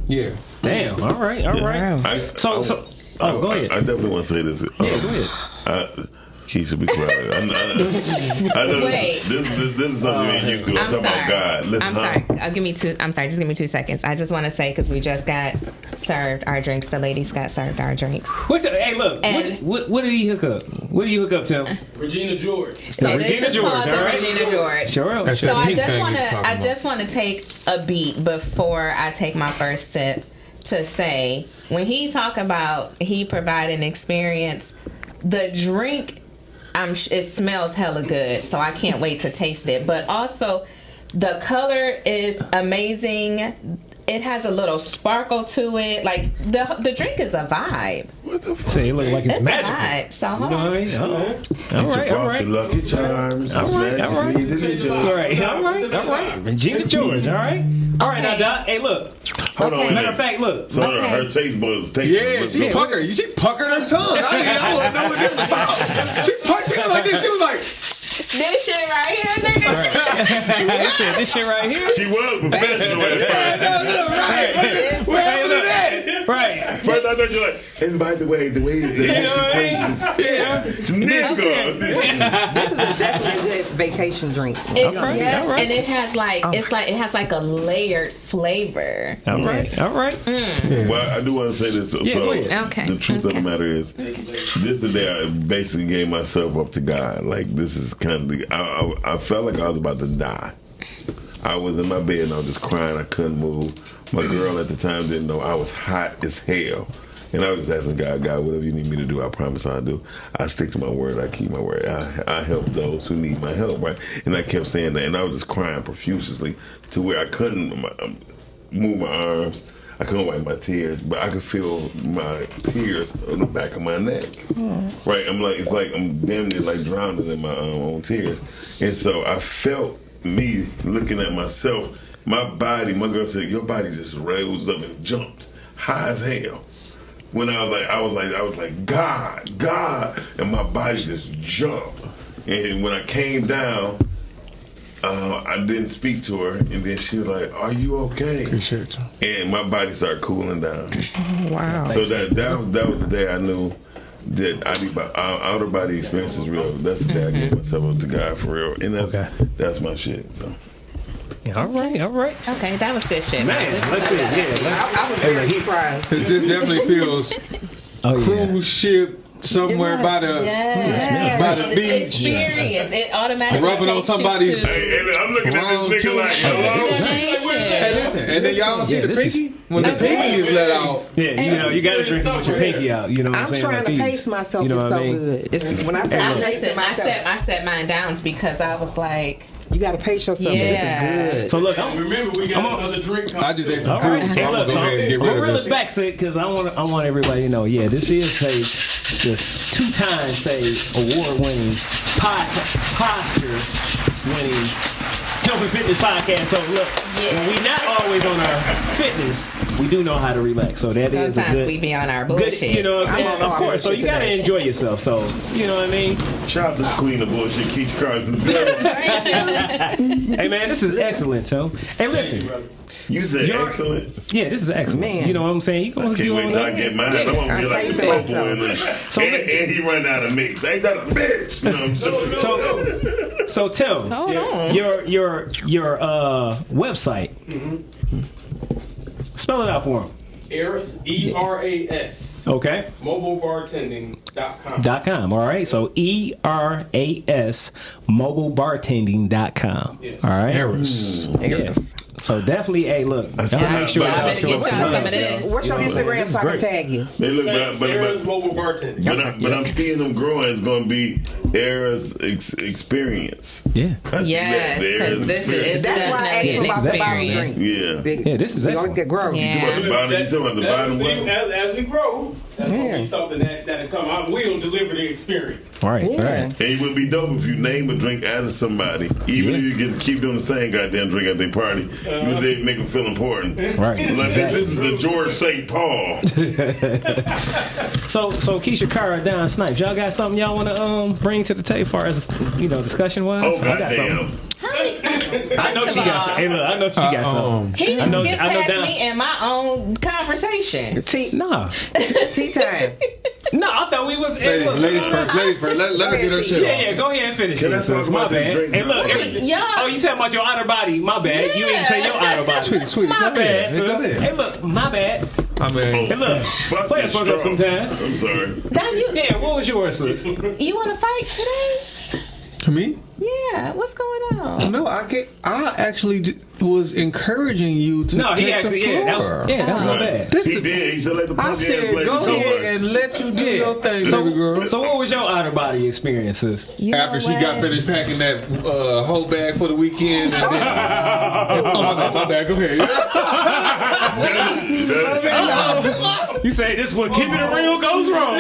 Damn. All right. Wow. So go ahead. I definitely want to say this. Yeah, go ahead. Keisha, be quiet. I know Wait. This is something you ain't used to. I'm talking about God. Listen, I'm sorry. Just give me 2 seconds. I just want to say, because we just got served our drinks. The ladies got served our drinks. Hey, look. And what did he hook up? What did you hook up, Tim? Regina George. So Regina this is George, called the all right. Regina George. Sure. So I pink thing you're talking just want to take a beat before I take my first sip to say, when he talk about he provide an experience, the drink, it smells hella good, so I can't wait to taste it. But also, the color is amazing. It has a little sparkle to it. Like the drink is a vibe. What the fuck? Say it look like it's magical. A vibe. So You know what I mean? All right. Lucky Charms. All right. Regina George. All right. All right, now, Doc. Hey, look. Hold on. Matter of fact, look. So her taste buds. She puckered her tongue. I want to know what this is about. She punched it like this. She was like, this shit right here, nigga. This shit right here. She was professional at first. Right. First I thought you were like, and by the way the way she tastes is nigga. This is definitely a good vacation drink. Yes, and it has it has like a layered flavor. All right. Well, I do want to say this. So Okay. the truth of the matter is, this is the day I basically gave myself up to God. Like, this is kind of I felt like I was about to die. I was in my bed and I was just crying. I couldn't move. My girl at the time didn't know I was hot as hell. And I was just asking God, whatever you need me to do, I promise I'll do. I stick to my word. I keep my word. I help those who need my help, right? And I kept saying that. And I was just crying profusely to where I couldn't move my arms. I couldn't wipe my tears, but I could feel my tears on the back of my neck. Right? It's like I'm damn near like drowning in my own tears. And so I felt me looking at myself. My girl said, your body just rose up and jumped high as hell. When I was like, God, and my body just jumped. And when I came down, I didn't speak to her, and then she was like, "Are you okay?" Appreciate you. And my body started cooling down. Oh, wow. So that was the day I knew that outer body experience is real. That's the day I gave myself up to God for real, and that's my shit. So. All right. Okay, that was good shit. Man, let's see. Yeah, I was very surprised. It just definitely feels cruise ship somewhere by the beach. Experience. It automatically rubbing on somebody's. Hey, I'm looking at this nigga like, hello. Hey, listen, and then y'all don't see the pinky? When the pinky is let out. Yeah, you gotta drink it with your pinky out. You know what I'm saying? I'm trying to pace myself. You know it's what I so mean? good. It's, when I say I set mine down because I was like, you got to pace yourself. Yeah. This is good. So look, remember we got another drink. I just ate some all right. food, so I'm going to go ahead and get rid of reel this. it back, because I want everybody to know. Yeah, this is this 2 times award-winning posture winning health and fitness podcast. So look, when we not always on our fitness, we do know how to relax. So that is a sometimes good. we be on our bullshit. Good, you know what I'm saying? I'm on Of course. So you gotta today. enjoy yourself. So you know what I mean? Shout out to the queen of bullshit, Keisha Cards in the building. Hey man, this is excellent. So hey, listen. You said excellent. Yeah, this is excellent. Man. You know what I'm saying? You gonna Can't wait till I get mine. I want to be like the I'm purple in this. So- And he run out of mix. Ain't that a bitch? You know what I'm saying? So Tim, Hold on. your website. Spell it out for him. Eras, ERAS. Okay. Mobilebartending.com. .com. All right. So ERAS mobilebartending.com. Yes. All right. Eras. Yeah. So definitely, hey, look. Y'all make sure I y'all better show get us y'all some some of love. this. What's your Instagram so I can tag you? They look, Eras Mobile Bartending. but I'm seeing them growing. It's going to be Era's experience. Yeah. Yes, the because Era's this experience. is That's why I asked definitely you an about the bottle experience. drink. Yeah. Yeah, this is We always excellent. get growth. Yeah. You talking about the bottom? You talking about the bottom one? As we grow, that's going to Yeah. be something that'll come. I will deliver the experience. All right. All Yeah. right. And it would be dope if you name a drink after somebody, even if you get to keep doing the same goddamn drink at their party. You they make them feel important. Right. Like Exactly. this is the George St. Paul. So Keisha Cara, Don Snipes, y'all got something y'all want to bring to the table as far as discussion wise? Oh I got something. goddamn! I know she got something. Hey, look, I know she got something. He I just know- skipped I know past down- me in my own conversation. Tea Nah, time. no, I thought we was. Hey, look, Ladies first. Let her get her shit Yeah, off. go ahead and finish Can I it. talk sis. My about this bad. drink Hey, look. now? Yeah. Oh, you talking about your outer body? My bad. You didn't say your outer body. Sweetie, My go bad. ahead. sis. Go ahead. Hey, look, my bad. I mean, Hey, look, Fuck play this us fuck up straw. sometime. I'm sorry. Don, Yeah, what was yours, sis? you want to fight today? to me, Yeah. What's going on? no, I actually was encouraging you to No, he take actually, the that floor. was my bad. This He is- did. He said, "Let the I punk ass said, lady go so ahead much." and let you do your thing, So, baby girl. so what was your outer body experiences? You know After she got what? finished packing that whole bag for the weekend, and then, oh my bad, go ahead. You say this what keeping it real goes wrong.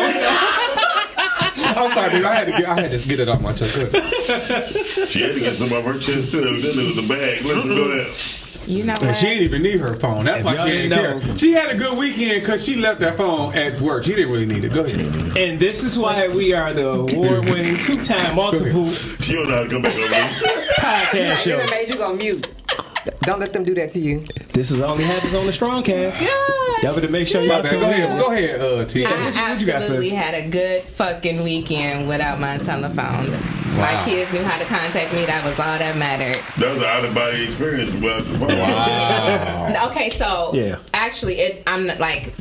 I'm sorry, baby. I had to get it off my chest. Go ahead. She had to get some off her chest too. Evidently, it was a bag. Listen, go ahead. You know And what? she didn't even need her phone. That's why y'all she didn't didn't care. She had a good weekend because she left that phone at work. She didn't really need it. Go ahead. And this is why we are the award-winning, 2-time, multiple She don't know how to come back over there. podcast It show. made you go mute. Don't let them do that to you. This is only happens on the Strongcast. Gosh. Y'all better make sure My y'all bad. tune Go in. ahead, T. I what you got, absolutely sis? had a good fucking weekend without my telephone. My Wow. kids knew how to contact me. That was all that mattered. That was an out of body experience. Wow. Okay, so Yeah. actually, I'm like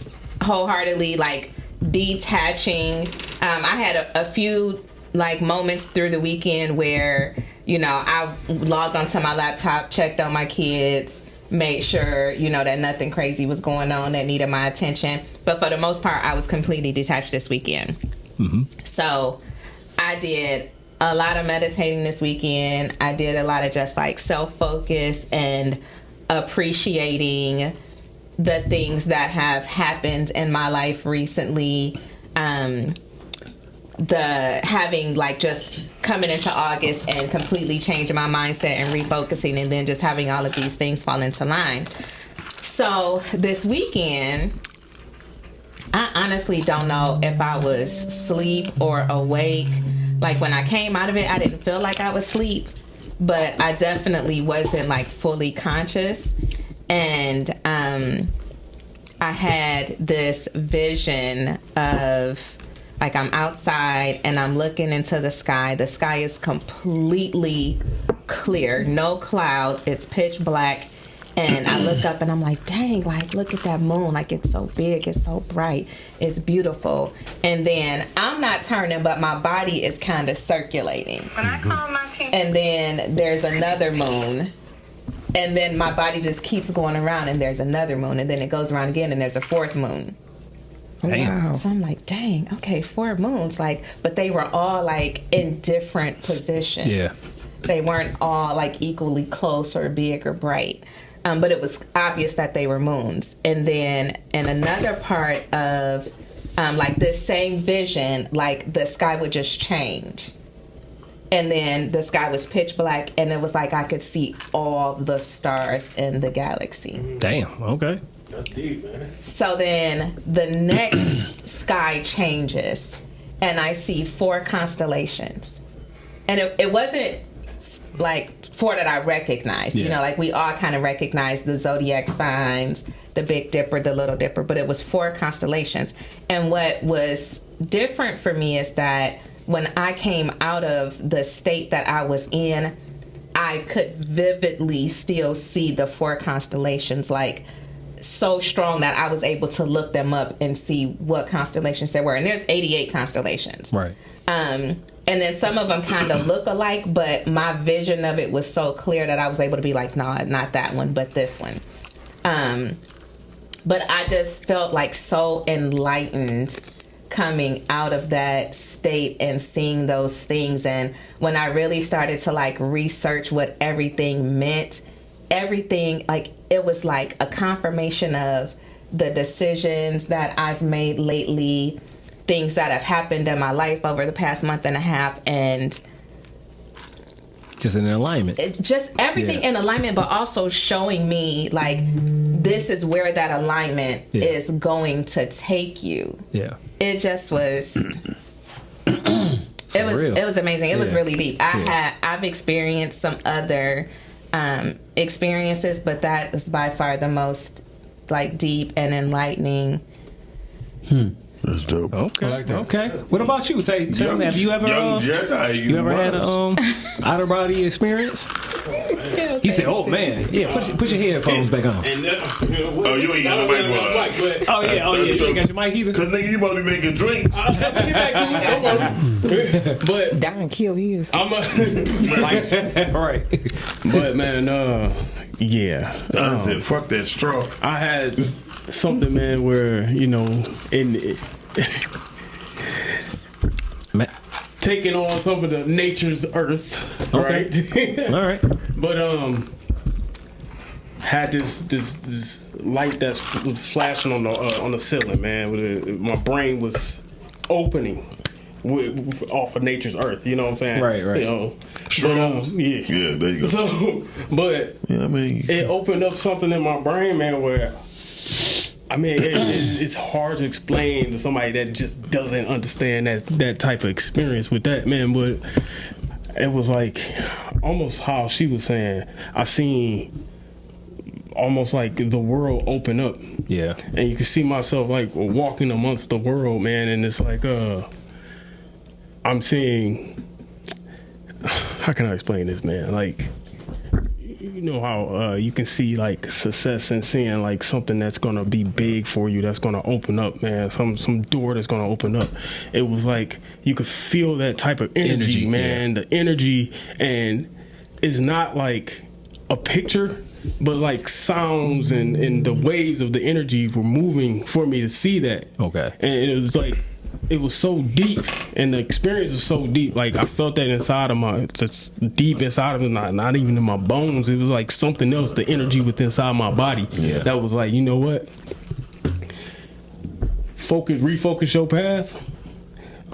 wholeheartedly like detaching. I had a few like moments through the weekend where I logged onto my laptop, checked on my kids, made sure that nothing crazy was going on that needed my attention. But for the most part, I was completely detached this weekend. So I did a lot of meditating this weekend. I did a lot of just like self-focus and appreciating the things that have happened in my life recently. The having like just coming into August and completely changing my mindset and refocusing, and then just having all of these things fall into line. So this weekend, I honestly don't know if I was asleep or awake. Like when I came out of it, I didn't feel like I was asleep, but I definitely wasn't like fully conscious. And I had this vision of like I'm outside and I'm looking into the sky. The sky is completely clear, no clouds. It's pitch black. And I look up and I'm like, dang, like, look at that moon. Like, it's so big. It's so bright. It's beautiful. And then I'm not turning, but my body is kind of circulating. When I call my team. And then there's another moon. And then my body just keeps going around and there's another moon. And then it goes around again and there's a fourth moon. Damn. Wow. So I'm like, dang, okay, 4 moons. Like, but they were all like in different positions. Yeah. They weren't all like equally close or big or bright. But it was obvious that they were moons. And then in another part of like this same vision, like the sky would just change. And then the sky was pitch black, and it was like I could see all the stars in the galaxy. Damn. Okay. That's deep, man. So then the next sky changes, and I see 4 constellations. And it wasn't like 4 that I recognized. Yeah. You know, like we all kind of recognized the zodiac signs, the Big Dipper, the Little Dipper, but it was 4 constellations. And what was different for me is that when I came out of the state that I was in, I could vividly still see the 4 constellations, like so strong that I was able to look them up and see what constellations there were. And there's 88 constellations. Right. And then some of them kind of look alike, but my vision of it was so clear that I was able to be like, no, not that one, but this one. But I just felt like so enlightened coming out of that state and seeing those things. And when I really started to like research what everything meant, everything, like it was like a confirmation of the decisions that I've made lately, things that have happened in my life over the past month and a half, and Just in alignment. just everything in alignment, but also showing me like this is where that alignment is going to take you. Yeah. It just was Surreal. it was amazing. It was Yeah. really deep. I've experienced some other experiences, but that is by far the most like deep and enlightening. That's dope. Okay. I like that. Okay. What about you? Tell me, have you ever Young Jedi, you ever had must. a out of body experience? He said, "Oh man, yeah, put your headphones back on." And Oh, you ain't got no mic on. Oh yeah, you ain't got your mic either. Cause nigga, you supposed to be making drinks. I'll get back to you. Don't worry. But Don kill his. I'm like, Right. but man, yeah. I said, fuck that straw. I had something, man, where taking on some of the nature's earth, right? All right. But had this light that's flashing on the ceiling, man. My brain was opening off of nature's earth. You know what I'm saying? Right. You know, Shrooms? yeah. Yeah, there you go. So, but Yeah, I mean, it opened up something in my brain, man, where I mean, it's hard to explain to somebody that just doesn't understand that type of experience with that, man. But it was like almost how she was saying. I seen almost like the world open up. Yeah. And you can see myself like walking amongst the world, man. And it's like, I'm seeing. How can I explain this, man? Like, you know how you can see like success and seeing like something that's gonna be big for you, that's gonna open up, man. Some door that's gonna open up. It was like you could feel that type of energy, man. Yeah. The energy, and it's not like a picture, but like sounds and the waves of the energy were moving for me to see that. Okay. And it was like, it was so deep, and the experience was so deep. Like I felt that inside of just deep inside of me, not even in my bones. It was like something else. The energy within inside my body that was like, you know what? Refocus your path.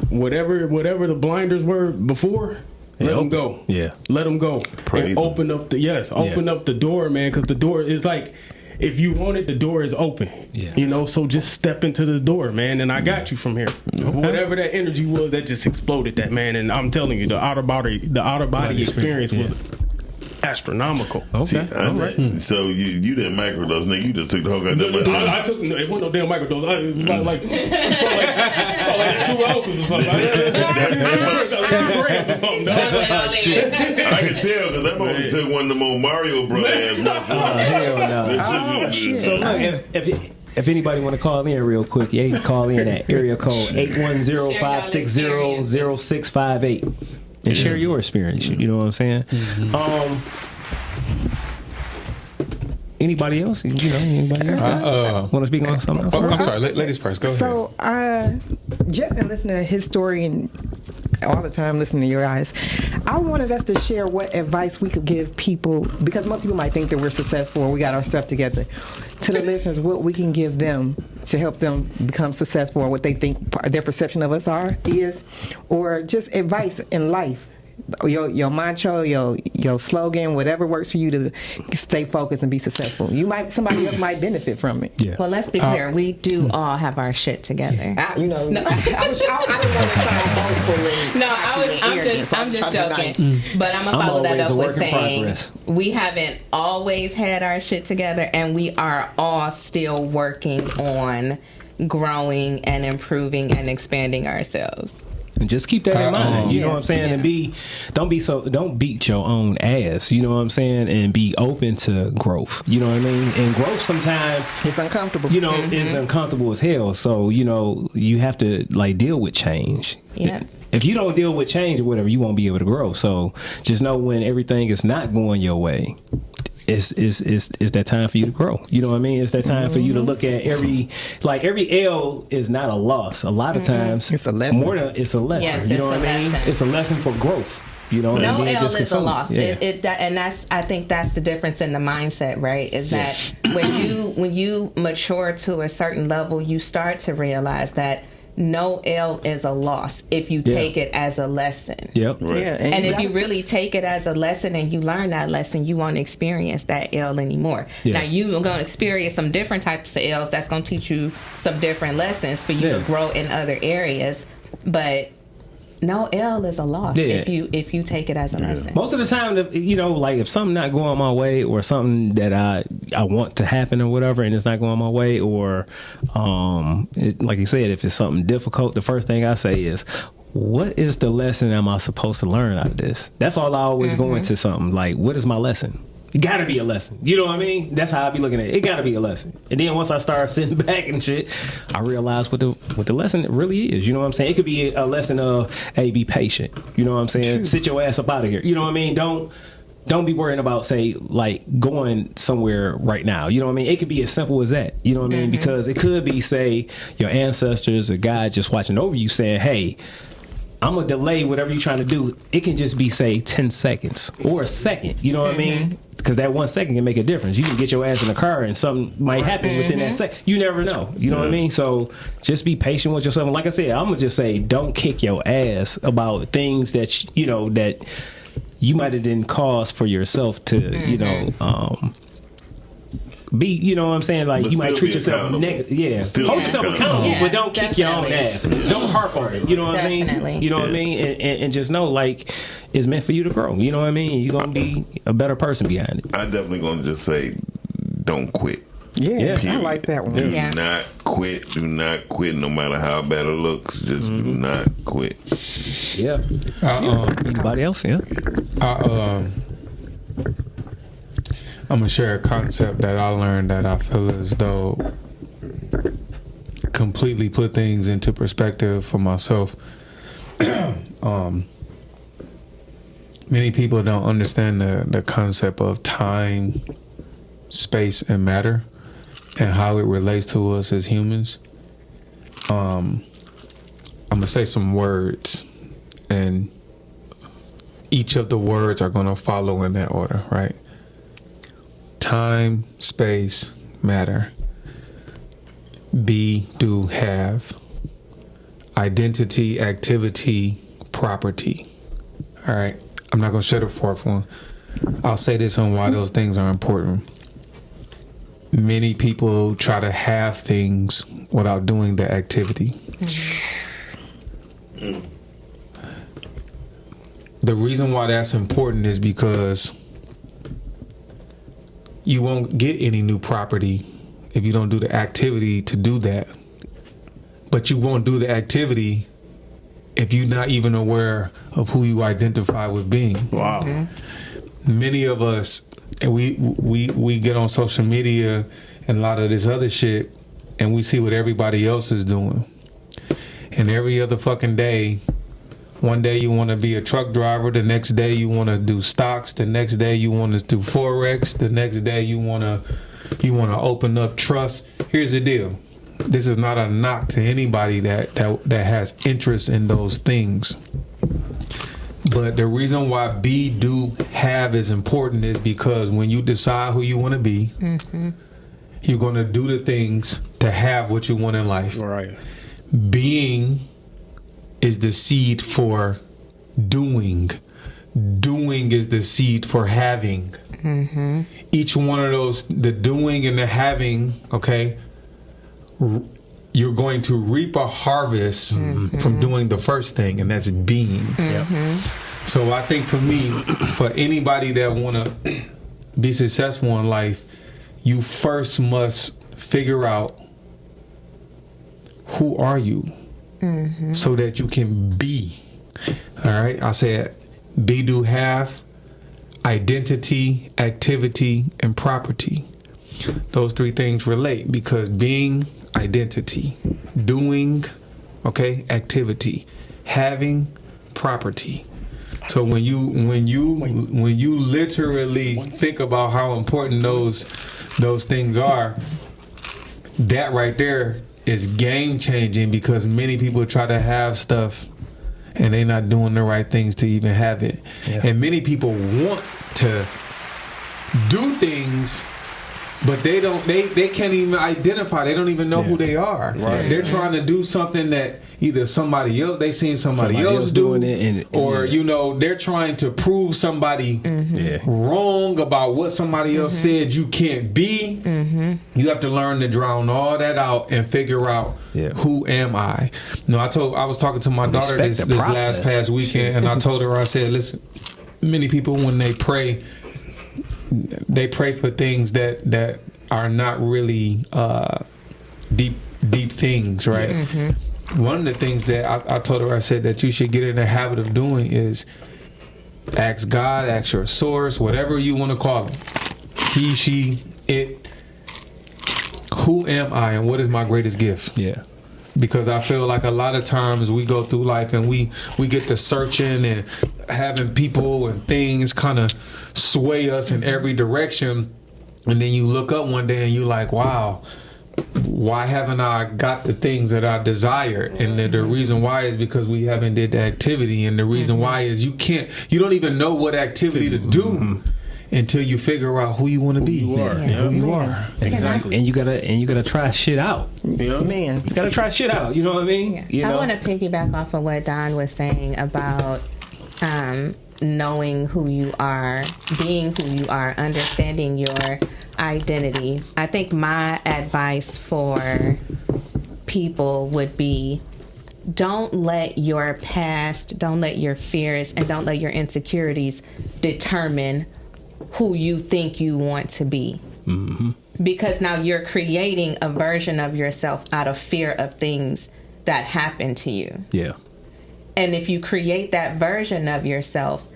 Whatever the blinders were before, let them go. Yeah, let them go. Praise and open up the door, man. Because the door is like, if you want it, the door is open. Yeah. You know, so just step into this door, man, and I got you from here. Okay. Whatever that energy was, that just exploded that, man. And I'm telling you, the outer body experience was astronomical. Okay. See, all right. So you didn't microdose, nigga. You just took the whole goddamn. I took it wasn't no damn microdose. I like 2 ounces or something. 2 grams or something. I can tell because that movie took one of the more Mario Bros. Ass Hell no. So look, if anybody want to call in real quick, you can call in at area code 810-560-0658 and share your experience. You know what I'm saying? Anybody else? Anybody else want to speak on something else? I'm sorry, ladies first. Go ahead. So, just in listening to his story and all the time listening to your guys, I wanted us to share what advice we could give people, because most people might think that we're successful and we got our stuff together. To the listeners, what we can give them to help them become successful, or what they think their perception of us is, or just advice in life. Your mantra, your slogan, whatever works for you to stay focused and be successful. Somebody else might benefit from it. Yeah. Well, let's be clear. We do all have our shit together. I didn't want to sound boastful. I'm just joking. But I'm gonna follow that up with saying we haven't always had our shit together, and we are all still working on growing and improving and expanding ourselves. And just keep that in mind. You know what I'm saying? And don't beat your own ass. You know what I'm saying? And be open to growth. You know what I mean? And growth sometimes it's uncomfortable. It's uncomfortable as hell. So you have to deal with change. Yeah. If you don't deal with change or whatever, you won't be able to grow. So just know when everything is not going your way, it's that time for you to grow. You know what I mean? It's that time for you to look at every L is not a loss. A lot of times it's a lesson. It's a lesson. Yes, you know what I mean? lesson. It's a lesson for growth. No L is a loss. Yeah. And I think that's the difference in the mindset, right? Is that when you mature to a certain level, you start to realize that no L is a loss if you take it as a lesson. Yep. Right. Yeah, and if you really take it as a lesson and you learn that lesson, you won't experience that L anymore. Yeah. Now, you're going to experience some different types of L's that's going to teach you some different lessons for you to grow in other areas. But no L is a loss if you take it as a lesson. Most of the time, if something not going my way, or something that I want to happen or whatever, and it's not going my way, or like you said, if it's something difficult, the first thing I say is, what is the lesson am I supposed to learn out of this? That's all I always go into something. Like, what is my lesson? It gotta be a lesson. You know what I mean? That's how I be looking at it. It gotta be a lesson. And then once I start sitting back and shit, I realize what the lesson really is. You know what I'm saying? It could be a lesson of, hey, be patient. You know what I'm saying? Sit your ass up out of here. You know what I mean? Don't be worrying about, say, going somewhere right now. You know what I mean? It could be as simple as that. You know what I mean? Because it could be, say, your ancestors or God just watching over you saying, hey, I'm going to delay whatever you're trying to do. It can just be, say, 10 seconds or a second. You know what I mean? Because that 1 second can make a difference. You can get your ass in the car and something might happen within that second. You never know. You know what I mean? So just be patient with yourself. And like I said, I'm going to just say, don't kick your ass about things that, that you might have didn't cause for yourself to, be, you know what I'm saying? Like, But you might treat be yourself negative. Yeah. Hold yourself accountable, but don't kick your own ass. Don't harp on it. You know what I mean? You know what I mean? And just know, it's meant for you to grow. You know what I mean? You're going to be a better person behind it. I definitely going to just say, don't quit. Yeah, I like that one. Do not quit. Do not quit, no matter how bad it looks. Just do not quit. Yeah. Anybody else? Yeah. I'm gonna share a concept that I learned that I feel as though completely put things into perspective for myself. Many people don't understand the concept of time, space, and matter, and how it relates to us as humans. I'm gonna say some words, and each of the words are gonna follow in that order, right? Time, space, matter. Be, do, have. Identity, activity, property. All right. I'm not going to share the fourth one. I'll say this on why those things are important. Many people try to have things without doing the activity. The reason why that's important is because you won't get any new property if you don't do the activity to do that. But you won't do the activity if you're not even aware of who you identify with being. Wow. Many of us, and we get on social media and a lot of this other shit, and we see what everybody else is doing. And every other fucking day, one day you want to be a truck driver, the next day you want to do stocks, the next day you want to do Forex, the next day you want to open up trust. Here's the deal. This is not a knock to anybody that has interest in those things. But the reason why be, do, have is important is because when you decide who you want to be, you're going to do the things to have what you want in life. Right. Being is the seed for doing. Doing is the seed for having. Each one of those, the doing and the having, okay, you're going to reap a harvest from doing the first thing, and that's being. So I think for me, for anybody that want to be successful in life, you first must figure out who are you so that you can be. All right, I said be, do, have, identity, activity, and property. Those three things relate because being, identity, doing, okay, activity, having, property. So when you literally think about how important those things are, that right there is game changing because many people try to have stuff and they're not doing the right things to even have it. And many people want to do things, but they can't even identify. They don't even know who they are. Right. They're trying to do something that either somebody else, they seen somebody else doing it, or they're trying to prove somebody wrong about what somebody else said you can't be. You have to learn to drown all that out and figure out who am I. I was talking to my daughter this last past weekend, and I told her, I said, listen, many people when they pray for things that are not really deep things, right? One of the things that I told her, I said that you should get in the habit of doing is ask God, ask your source, whatever you want to call him, he, she, it, who am I and what is my greatest gift? Because I feel like a lot of times we go through life and we get to searching and having people and things kind of sway us in every direction, and then you look up one day and you're like, wow, why haven't I got the things that I desire? And the reason why is because we haven't did the activity, and the reason why is you don't even know what activity to do until you figure out who you want to be, who you are. Exactly. And you gotta try shit out. Man, you gotta try shit out. You know what I mean? I want to piggyback off of what Don was saying about knowing who you are, being who you are, understanding your identity. I think my advice for people would be, don't let your past, don't let your fears, and don't let your insecurities determine who you think you want to be. Because now you're creating a version of yourself out of fear of things that happen to you. And if you create that version of yourself,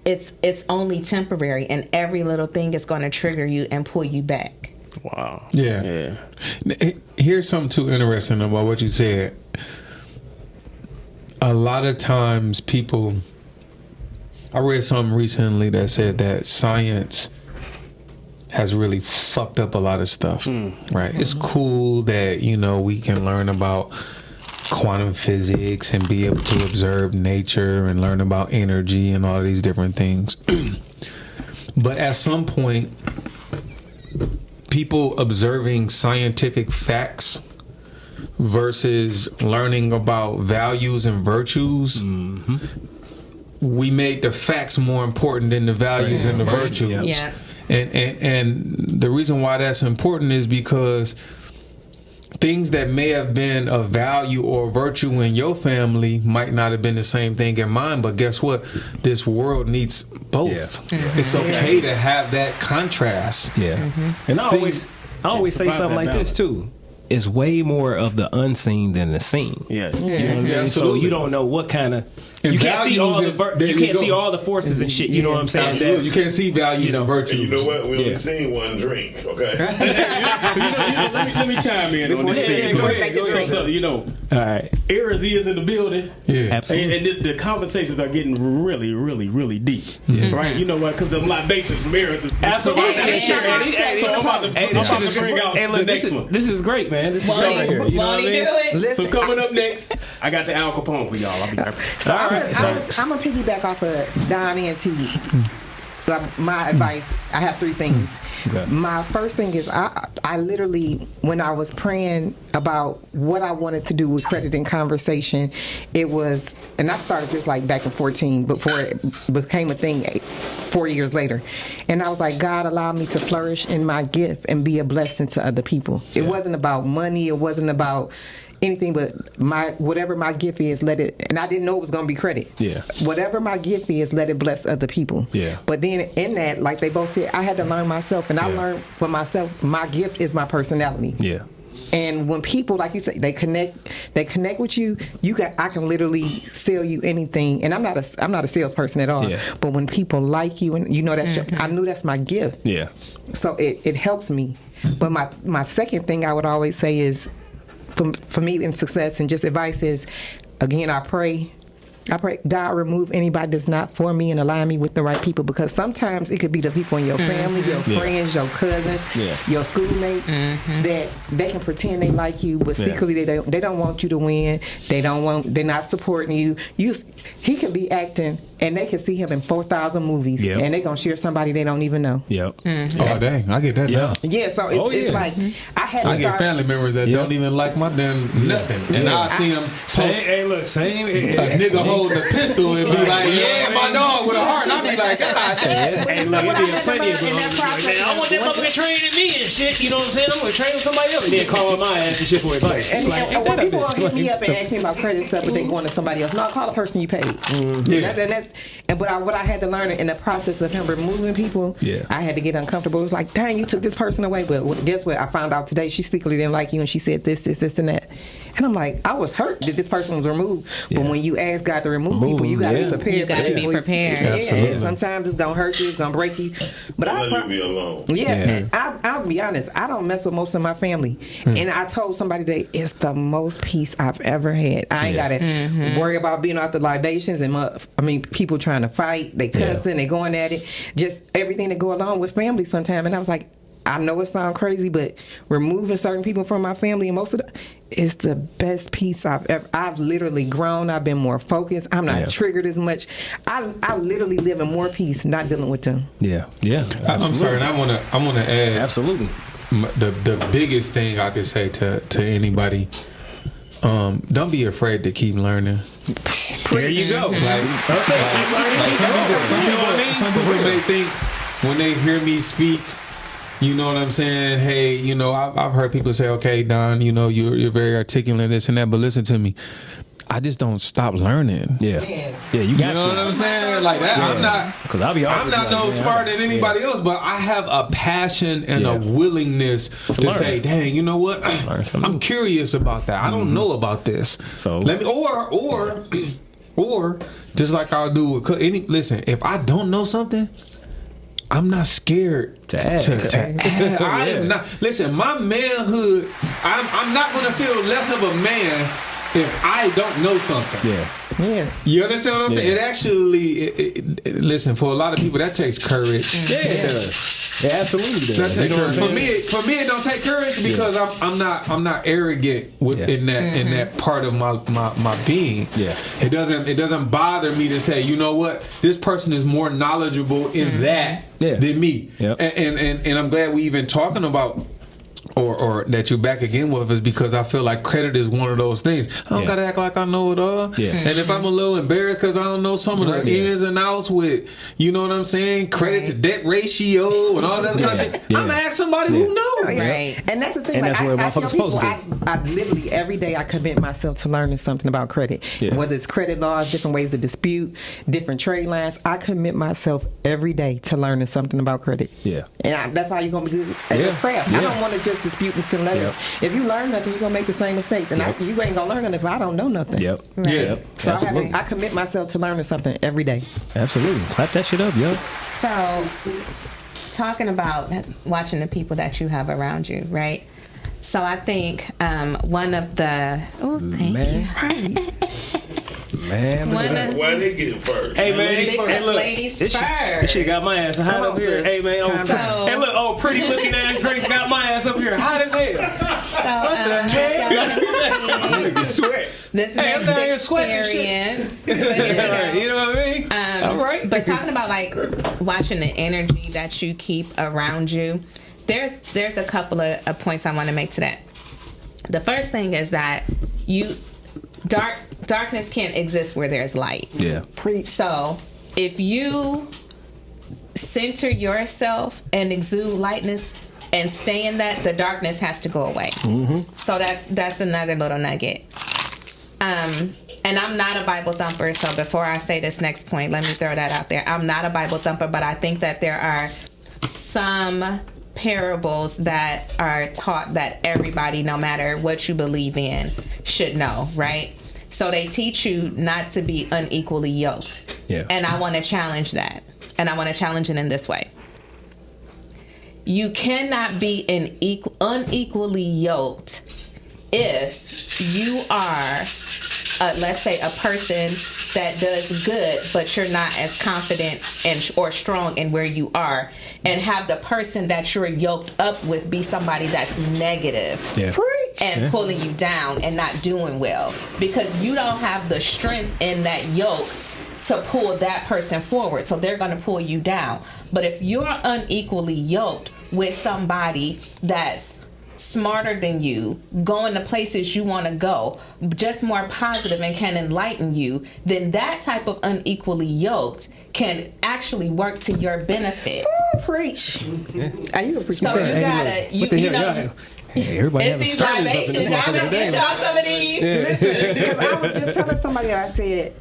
it's only temporary, and every little thing is going to trigger you and pull you back. Wow. Yeah. Here's something too interesting about what you said. A lot of times people, I read something recently that said that science has really fucked up a lot of stuff, right? It's cool that, we can learn about quantum physics and be able to observe nature and learn about energy and all these different things. But at some point, people observing scientific facts versus learning about values and virtues, we made the facts more important than the values and the virtues. And the reason why that's important is because things that may have been of value or virtue in your family might not have been the same thing in mine. But guess what? This world needs both. It's okay to have that contrast. And I always say something like this too. It's way more of the unseen than the seen. You know what I mean? So you don't know what kind of you can't see all see all the forces and shit. You know what I'm saying? You can't see values and virtues. And you know what? We only seen one drink. Okay. let me chime in on this. Go ahead. So, you know, all right. Erazy is in the building. Absolutely. And the conversations are getting really, really, really deep. Right? You know what? Because the libations from Erazy. Absolutely. So I'm about to bring out the next one. This is great, man. This is so right here. You know what I mean? So coming up next, I got the Al Capone for y'all. I'll be right back. I'm gonna piggyback off of Don and T. My advice, I have 3 things. My first thing is I literally, when I was praying about what I wanted to do with credit and conversation, it was, and I started this like back in 14 before it became a thing 4 years later. And I was like, God, allow me to flourish in my gift and be a blessing to other people. It wasn't about money. It wasn't about anything but whatever my gift is, let it, and I didn't know it was going to be credit. Whatever my gift is, let it bless other people. But then in that, like they both said, I had to learn myself, and I learned for myself, my gift is my personality. And when people, like you say, they connect with you, I can literally sell you anything. And I'm not a salesperson at all. But when people like you, and you know that's I knew that's my gift. So it helps me. But my second thing I would always say is, for me in success and just advice is, again, I pray, God, remove anybody that's not for me and align me with the right people, because sometimes it could be the people in your family, your friends, your cousins, your schoolmates, that they can pretend they like you, but secretly they don't want you to win. They're not supporting you. He could be acting, and they can see him in 4,000 movies, and they're gonna share somebody they don't even know. Oh dang, I get that now. So it's like I get family members that don't even like my damn nothing, and I see them. Same. A nigga holding a pistol and be like, "Yeah, my dog with a heart." And I be like, "God, hey, look, it be plenty of I want that motherfucker training me and shit. You know what I'm saying? I'm gonna train somebody else and then call my ass and shit for advice. And when people hit me up and ask me about credit stuff, but they going to somebody else, no, call the person you paid. But what I had to learn in the process of him removing people, I had to get uncomfortable. It was like, dang, you took this person away. But guess what? I found out today she secretly didn't like you, and she said this, and that. And I'm like, I was hurt that this person was removed. But when you ask God to remove people, you got to be prepared. You got to be prepared. Absolutely. Sometimes it's going to hurt you. It's going to break you. But I'll leave me alone. I'll be honest. I don't mess with most of my family. And I told somebody today, it's the most peace I've ever had. I ain't got to worry about being out the libations and people trying to fight. They cussing. They going at it. Just everything that go along with family sometimes. And I was like, I know it sounds crazy, but removing certain people from my family and most of it's the best piece I've literally grown. I've been more focused. I'm not triggered as much. I literally live in more peace, not dealing with them. I'm sorry, and I want to add absolutely the biggest thing I could say to anybody. Don't be afraid to keep learning. There you go. Some people may think when they hear me speak, you know what I'm saying? Hey, you know, I've heard people say, okay, Don, you know, you're very articulate and this and that, but listen to me. I just don't stop learning. You got you know what I'm saying? Like that. I'm not no smarter than anybody else, but I have a passion and a willingness to say, dang, you know what? I'm curious about that. I don't know about this. So let me or just like I'll do with listen, if I don't know something, I'm not scared to ask. I am not. Listen, my manhood, I'm not going to feel less of a man if I don't know something. You understand what I'm saying? It actually, listen, for a lot of people, that takes courage. It does. It absolutely does. That takes courage. For me, it don't take courage because I'm not arrogant in that part of my being. It doesn't bother me to say, you know what, this person is more knowledgeable in that than me. And I'm glad we even talking about or that you're back again with is because I feel like credit is one of those things. I don't gotta act like I know it all. Yeah. And if I'm a little embarrassed because I don't know some of the ins and outs with, you know what I'm saying, credit to debt ratio and all that kind of thing, I'm gonna ask somebody who knows. Right. And that's the thing. And like, that's where I tell motherfuckers people, supposed to do. I literally every day I commit myself to learning something about credit. Yeah. Whether it's credit laws, different ways to dispute, different trade lines. I commit myself every day to learning something about credit. Yeah. And that's how you're gonna be good at your craft. I don't want to just dispute and send letters. If you learn nothing, you're gonna make the same mistakes, and you ain't gonna learn nothing if I don't know nothing. Yep. Right. Yeah. So I commit myself to learning something every day. Absolutely. Clap that shit up, yo. So, talking about watching the people that you have around you, right? So I think one of the Man, why they get it first? Hey man, because look, ladies this first. shit got my ass hot up here. Hey man, hey look, pretty looking ass drinks got my ass up here hot as hell. So, what the hell? Sweat. This I'm down here next sweating experience. You know what I mean? All right. But talking about like watching the energy that you keep around you, there's a couple of points I want to make to that. The first thing is that darkness can't exist where there's light. Yeah. So if you center yourself and exude lightness and stay in that, the darkness has to go away. Mm-hmm. So that's another little nugget. And I'm not a Bible thumper, so before I say this next point, let me throw that out there. I'm not a Bible thumper, but I think that there are some parables that are taught that everybody, no matter what you believe in, should know, right? So they teach you not to be unequally yoked. Yeah. And I want to challenge that. And I want to challenge it in this way. You cannot be unequally yoked if you are, let's say, a person that does good, but you're not as confident or strong in where you are, and have the person that you're yoked up with be somebody that's negative and pulling you down and not doing well, because you don't have the strength in that yoke to pull that person forward, so they're going to pull you down. But if you're unequally yoked with somebody that's smarter than you, going to places you want to go, just more positive and can enlighten you, then that type of unequally yoked can actually work to your benefit. Oh, preach. Are you a preacher? So you gotta, you know. Hey, everybody It's having these sermons up in libations. this Y'all motherfucker gonna get today. y'all some of these. Because I was just telling somebody, I said,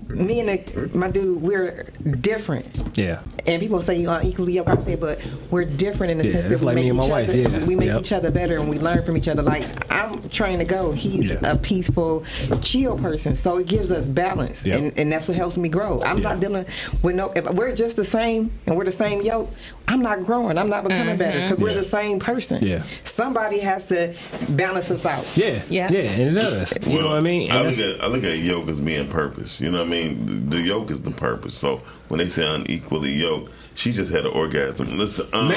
me and my dude, we're different. Yeah. And people say you are equally yoked. I said, but we're different in the sense that it's we like make me and my each wife, other, yeah. we make Yep. each other better, and we learn from each other. Like, I'm trying to go. He's a peaceful, chill person, so it gives us balance, and that's what helps me grow. I'm not dealing with if we're just the same and we're the same yoke, I'm not growing. I'm not becoming better because we're the same person. Yeah. Somebody has to balance us out. Yeah, and it does. You know what I mean? I look at yoke as being purpose. You know what I mean? The yoke is the purpose. So when they say unequally yoked, she just had an orgasm. Listen, I'm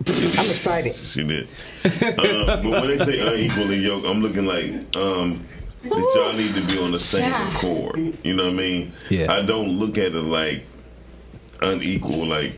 excited. She did. But when they say unequally yoked, I'm looking like that y'all need to be on the same accord. You know what I mean? Yeah. I don't look at it like unequal, like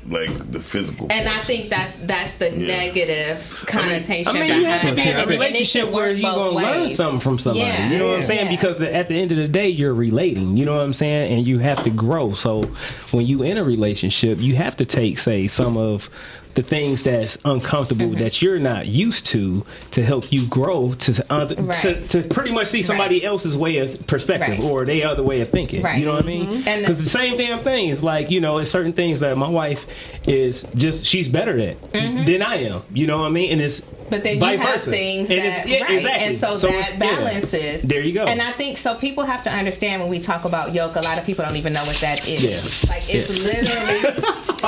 the physical. And part. I think that's the negative connotation. I mean, you have to be in a behind it. relationship where you're going to learn something from somebody. Yeah. You know what I'm saying? Yeah. Because at the end of the day, you're relating. You know what I'm saying? And you have to grow. So when you in a relationship, you have to take, say, some of the things that's uncomfortable that you're not used to help you grow to pretty much see somebody else's way of perspective or their other way of thinking. You know what I mean? Because the same damn thing is like, you know, it's certain things that my wife is just, she's better at than I am. You know what I mean? And it's but then vice you have versa. things And that exactly. and so that balances. There you go. And I think so people have to understand when we talk about yoke, a lot of people don't even know what that is. Yeah. Like it's literally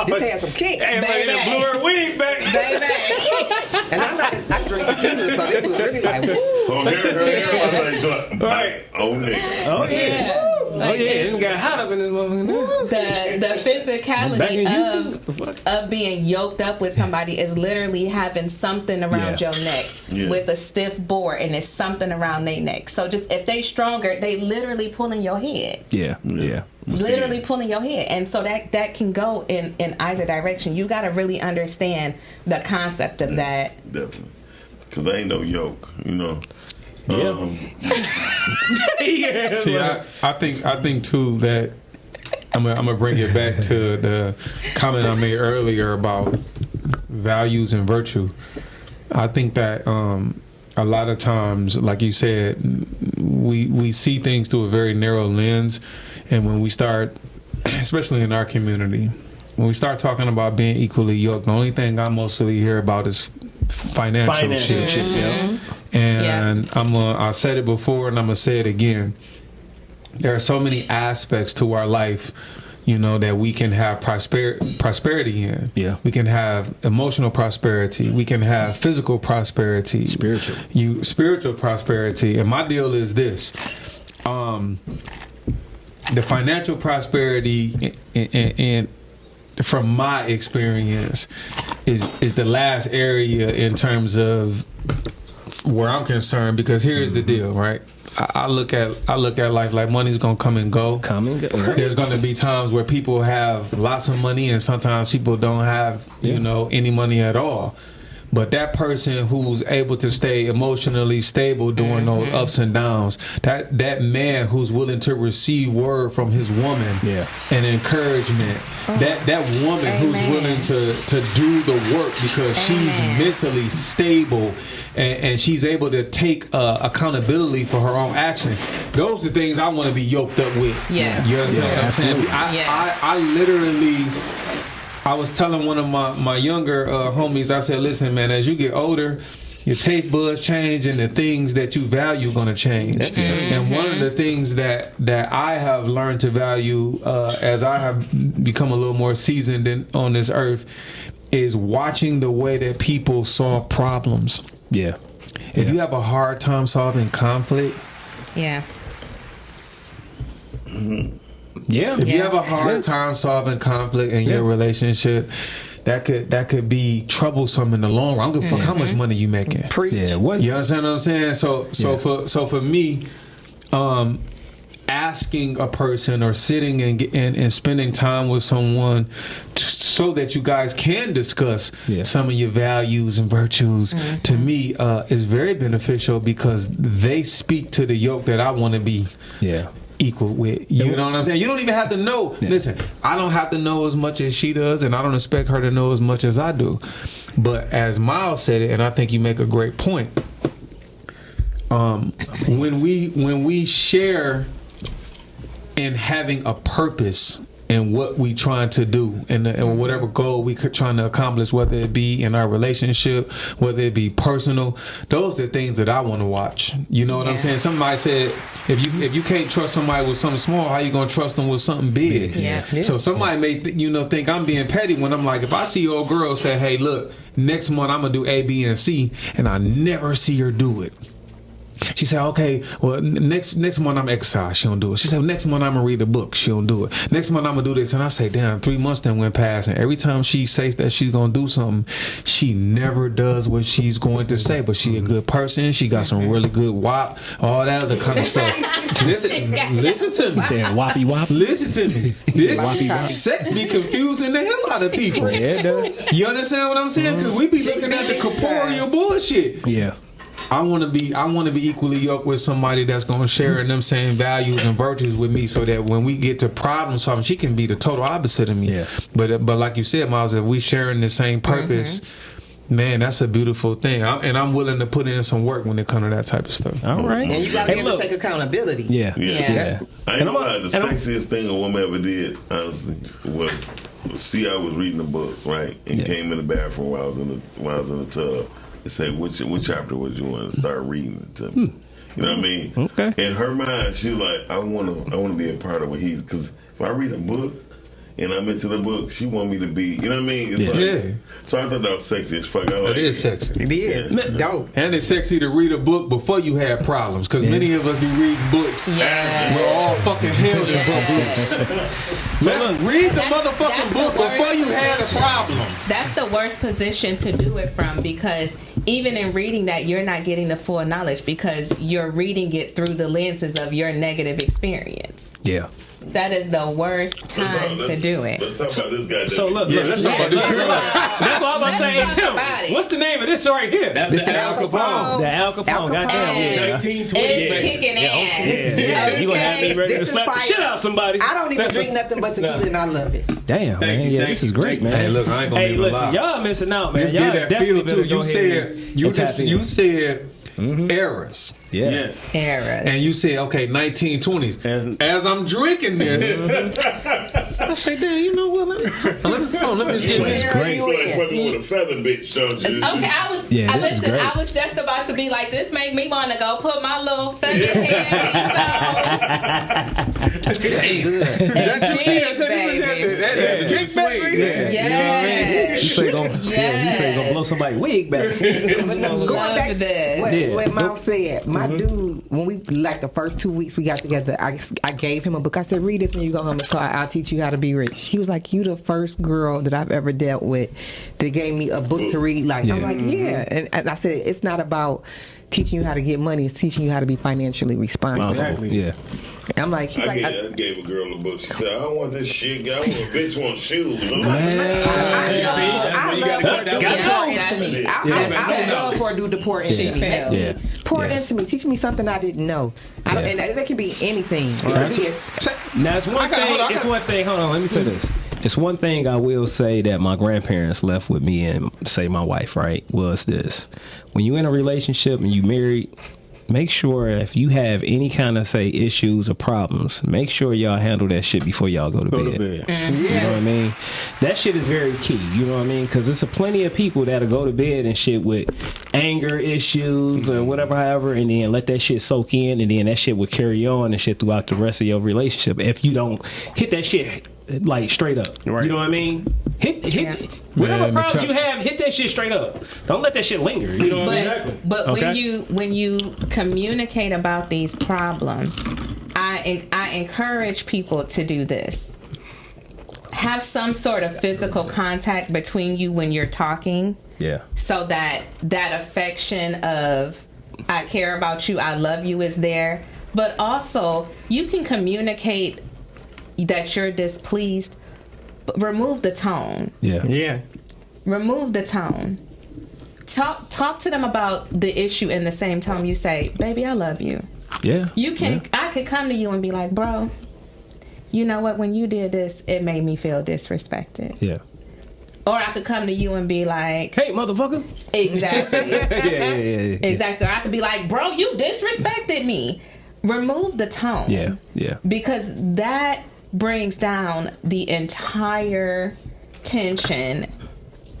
This has some kick. Hey, baby. blew her wig back. baby. And I drink tequila, so this was really like, woo. Oh, here, Right. Oh, nigga. Oh, yeah. Like it got hot up in this motherfucker. The Back in physicality Houston? of being yoked up with somebody is literally having something around your neck with a stiff board, and it's something around their neck. So just if they stronger, they literally pulling your head. Yeah. Literally pulling your head. And so that can go in either direction. You got to really understand the concept of that. Definitely. because I ain't no yoke, you know. Yeah. See, I think too that I'm gonna bring it back to the comment I made earlier about values and virtue. I think that a lot of times, like you said, we see things through a very narrow lens, and when we start, especially in our community, when we start talking about being equally yoked, the only thing I mostly hear about is financial shit. Yeah. And I said it before, and I'm gonna say it again. There are so many aspects to our life, you know, that we can have prosperity in. Yeah. We can have emotional prosperity. We can have physical prosperity. Spiritual prosperity. And my deal is this. The financial prosperity and from my experience is the last area in terms of where I'm concerned, because here's the deal, right? I look at life like money's gonna come and go. There's gonna be times where people have lots of money, and sometimes people don't have, you know, any money at all. But that person who's able to stay emotionally stable during those ups and downs, that man who's willing to receive word from his woman and encouragement, that woman who's willing to do the work because she's mentally stable and she's able to take accountability for her own action. Those are the things I want to be yoked up with. Yeah. You understand what I'm saying? I literally... I was telling one of my younger homies, I said, listen, man, as you get older, your taste buds change and the things that you value are going to change. And one of the things that I have learned to value as I have become a little more seasoned on this earth is watching the way that people solve problems. Yeah. If you have a hard time solving conflict. Yeah. If you have a hard time solving conflict in your relationship, that could be troublesome in the long run. I don't give a fuck how much money you making. Yeah, what? You understand what I'm saying? So for me, asking a person or sitting and spending time with someone so that you guys can discuss some of your values and virtues, to me is very beneficial, because they speak to the yoke that I want to be equal with. You know what I'm saying? You don't even have to know. Listen, I don't have to know as much as she does, and I don't expect her to know as much as I do. But as Miles said it, and I think you make a great point, when we share in having a purpose in what we trying to do and whatever goal we could trying to accomplish, whether it be in our relationship, whether it be personal, those are the things that I want to watch. You know what I'm saying? Somebody said, if you can't trust somebody with something small, how you gonna trust them with something big? So somebody may think I'm being petty when I'm like, if I see your girl say, hey, look, next month I'm gonna do A, B, and C, and I never see her do it. She said, okay, well, next month I'm exercise. She don't do it. She said, next month I'm going to read a book. She don't do it. Next month I'm going to do this. And I say, damn, 3 months then went past. And every time she says that she's going to do something, she never does what she's going to say. But she a good person. She got some really good wop, all that other kind of stuff. Listen to me. Saying whoppy wop. Listen to me. This sex be confusing the hell out of people. Yeah, it does. You understand what I'm saying? Because we be looking at the corporeal bullshit. Yeah. I want to be equally yoked with somebody that's going to share in them same values and virtues with me, so that when we get to problem solving, she can be the total opposite of me. Yeah. But like you said, Miles, if we sharing the same purpose, man, that's a beautiful thing. I'm willing to put in some work when it comes to that type of stuff. All right. And you got to be able to take accountability. Yeah. I ain't gonna lie, the sexiest thing a woman ever did, honestly, was I was reading a book, right, and came in the bathroom while I was in the tub. And say, what chapter would you want to start reading it to me? You know what I mean? Okay. In her mind, she's like, I want to be a part of what he's, because if I read a book and I'm into the book, she want me to be, you know what I mean? It's so I thought that was sexy as fuck. It is sexy. It is. Yeah. Dope. And it's sexy to read a book before you have problems, because many of us be reading books. We're all fucking hell in books. Let's read the motherfucking book before you had a problem. That's the worst position to do it from, because even in reading that, you're not getting the full knowledge, because you're reading it through the lenses of your negative experience. Yeah. That is the worst time to do it. Let's talk about this guy. So look, let's talk about this. That's what I'm about to say. Hey, Tim, what's the name of this right here? That's the Al Capone. The Al Capone. Goddamn. Yeah. 1920. It's kicking ass. Yeah. Okay. You gonna have me ready to slap the shit out of somebody? I don't even drink nothing but tequila, and I love it. Damn, man. Yeah, this is great, man. Hey, look, I ain't gonna Hey, even listen, lie. y'all missing out, man. Let's Y'all get that definitely feel too. better go ahead You said eras. Yeah. Yes. Eras. And you said, okay, 1920s. As I'm drinking this, I say, damn, you know what? Let me just get this. Great. You like fucking with a feather bitch, don't you? Okay, I was just about to be like, this make me want to go put my little feather headpiece on. That drink baby. Yeah. You say gonna blow somebody's wig back. Going back to this. what Mouth said, my dude, when we like the first 2 weeks we got together, I gave him a book. I said, read this when you go home. It's called I'll Teach You How to Be Rich. He was like, you the first girl that I've ever dealt with that gave me a book to read. Like I'm like, yeah. And I said, it's not about teaching you how to get money, it's teaching you how to be financially responsible. Exactly. Yeah. I'm like, I gave a girl a book. She said, I don't want this shit. I want a bitch want shoes. I'm I love for a dude to pour into me. Pour into me. Teach me something I didn't know. And that can be anything. Now it's one thing. It's one thing. Hold on. Let me say this. It's one thing I will say that my grandparents left with me and say my wife, right, was this. When you're in a relationship and you married, make sure if you have any kind of, say, issues or problems, make sure y'all handle that shit before y'all go to bed. Mm-hmm. You know what I mean? That shit is very key. You know what I mean? Because there's a plenty of people that'll go to bed and shit with anger issues or whatever, however, and then let that shit soak in, and then that shit will carry on and shit throughout the rest of your relationship if you don't hit that shit like straight up. Right. You know what I mean? Hit whatever problems you have, hit that shit straight up. Don't let that shit linger. You know what I mean? But when you communicate about these problems, I encourage people to do this. Have some sort of physical contact between you when you're talking. Yeah. So that affection of I care about you, I love you is there. But also you can communicate that you're displeased, but remove the tone. Yeah. Remove the tone. Talk to them about the issue in the same tone you say, baby, I love you. Yeah. You can I could come to you and be like, bro, you know what, when you did this, it made me feel disrespected. Yeah. Or I could come to you and be like, hey, motherfucker. Exactly. Yeah. Exactly. Or I could be like, bro, you disrespected me. Remove the tone. Yeah. Because that brings down the entire tension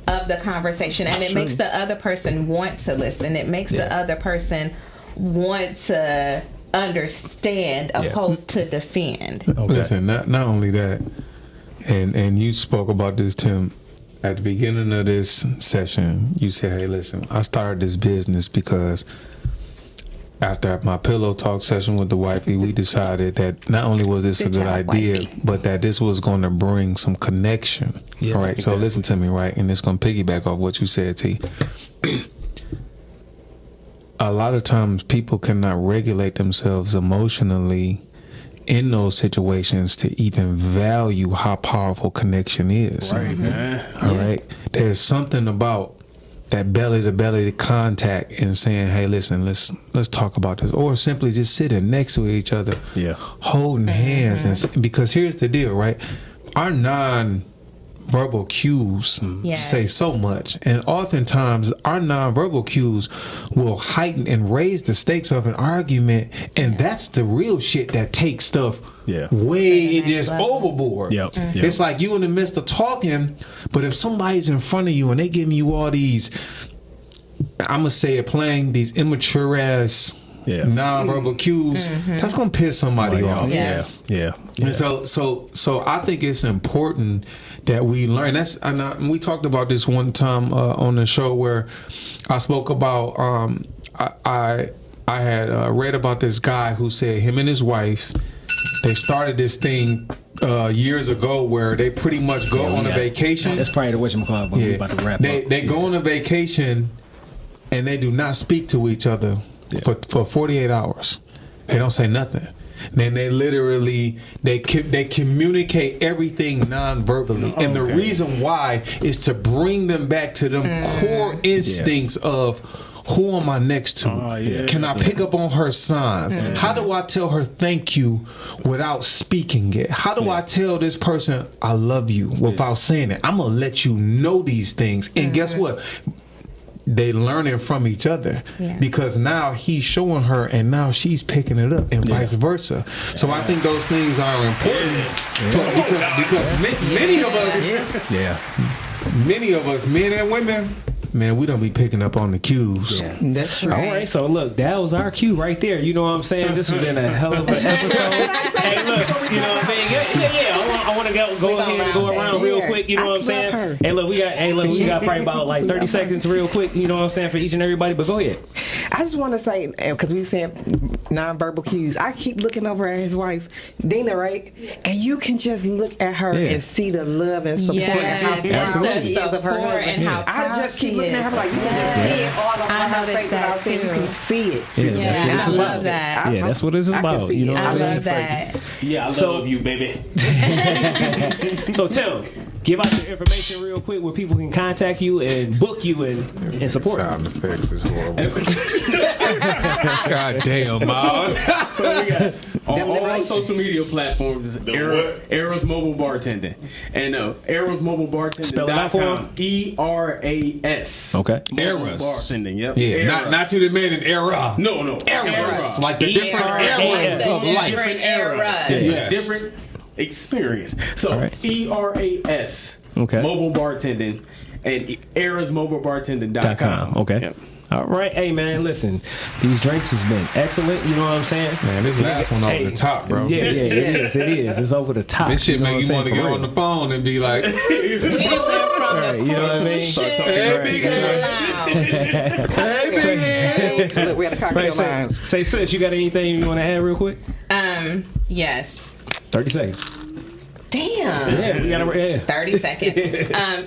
of the conversation, and it makes the other person want to listen. It makes the other person want to understand opposed to defend. Okay. Listen, not only that, and you spoke about this, Tim, at the beginning of this session. You said, hey, listen, I started this business because after my pillow talk session with the wifey, we decided that not only was this a good idea, but that this was going to bring some connection. Yeah, all right, exactly. So listen to me, right? And it's going to piggyback off what you said, T. A lot of times people cannot regulate themselves emotionally in those situations to even value how powerful connection is. Right, man. All right? There's something about that belly-to-belly contact and saying, hey, listen, let's talk about this. Or simply just sitting next to each other, holding hands. And because here's the deal, right? Our non-verbal cues say so much. And oftentimes, our non-verbal cues will heighten and raise the stakes of an argument. And that's the real shit that takes stuff way just overboard. It's like you in the midst of talking, but if somebody's in front of you and they giving you all these, I'm gonna say it plain, these immature ass non-verbal cues, that's gonna piss somebody off. And so I think it's important that we learn. And we talked about this one time on the show where I spoke about I had read about this guy who said him and his wife, they started this thing years ago where they pretty much go on a vacation. That's probably the whatchamacallit when we're about to wrap up. They go on a vacation and they do not speak to each other for 48 hours. They don't say nothing. then they literally they communicate everything non-verbally, and the reason why is to bring them back to them core instincts of who am I next to? Can I pick up on her signs? How do I tell her thank you without speaking it? How do I tell this person I love you without saying it? I'm gonna let you know these things, and guess what? They learning from each other because now he's showing her and now she's picking it up and vice versa. So I think those things are important because many of us, men and women, man, we don't be picking up on the cues. Yeah, that's true. All right, so look, that was our cue right there. You know what I'm saying? This has been a hell of an episode. Hey, look, you know what I'm saying? Yeah. I want to go ahead and go around real quick. You know what I'm saying? Hey, look, we got probably about like 30 seconds, real quick. You know what I'm saying, for each and everybody. But go ahead. I just want to say, because we said nonverbal cues. I keep looking over at his wife, Dina, right? And you can just look at her and see the love and support and how proud she is of her husband. And how I just keep looking at her like, you can just see it all over her face without saying you can see it. Yeah, that's what it's I about. love that. Yeah, that's what it's about. You know, I love that. Yeah, I love you, baby. So Tim, give out your information real quick where people can contact you and book you and support you. Sound effects is horrible. God damn, Miles. So we got all social media platforms is Eros Mobile Bartending. And erosmobilebartending.com. ERAS. Okay. Eros. Bartending, yep. Yeah, Eros. not you the man in era. No. Eros. Like the different eras of life. Different eras. Yes. Different experience. So ERAS. Okay. Mobile Bartending and erosmobilebartending.com. Okay. Yep. All right. Hey, man, listen. These drinks has been excellent. You know what I'm saying? Man, this last one over the top, bro. Yeah, it is. It is. It's over the top. This shit you know make you want to what get I'm on the phone and be like, We done went from the you know what I mean? shit Hey, look, we had a cocktail line. Say, sis, you got anything you want to add real quick? Yes. 30 seconds. Damn. Yeah, we got to. 30 seconds.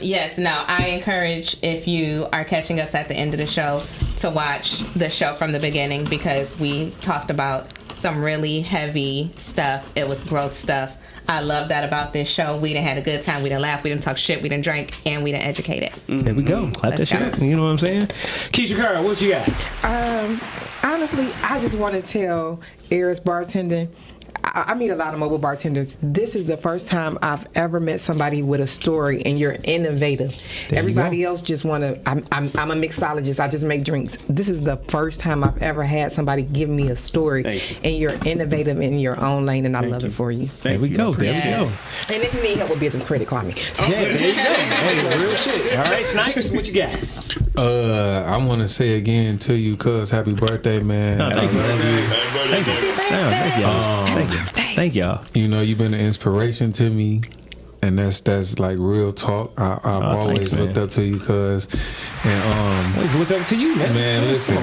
Yes, no, I encourage, if you are catching us at the end of the show, to watch the show from the beginning, because we talked about some really heavy stuff. It was growth stuff. I love that about this show. We done had a good time. We done laugh. We done talk shit. We done drank. And we done educated. There we go. Clap that shit up. You know what I'm saying? Keisha Carr, what you got? Honestly, I just want to tell Eros Bartending, I meet a lot of mobile bartenders. This is the first time I've ever met somebody with a story, and you're innovative. Everybody else just want to. I'm a mixologist. I just make drinks. This is the first time I've ever had somebody give me a story, and you're innovative in your own lane, and I love it for you. There we go. There we go. And if you need help with business credit, call me. Yeah, there you go. Hey, real shit. All right, Snipes, what you got? I want to say again to you, cuz, happy birthday, man. Thank you. Thank you. Thank y'all. Thank y'all. You know, you've been an inspiration to me, and that's like real talk. I've always looked up to you, cuz, and always look up to you, man. Man, listen,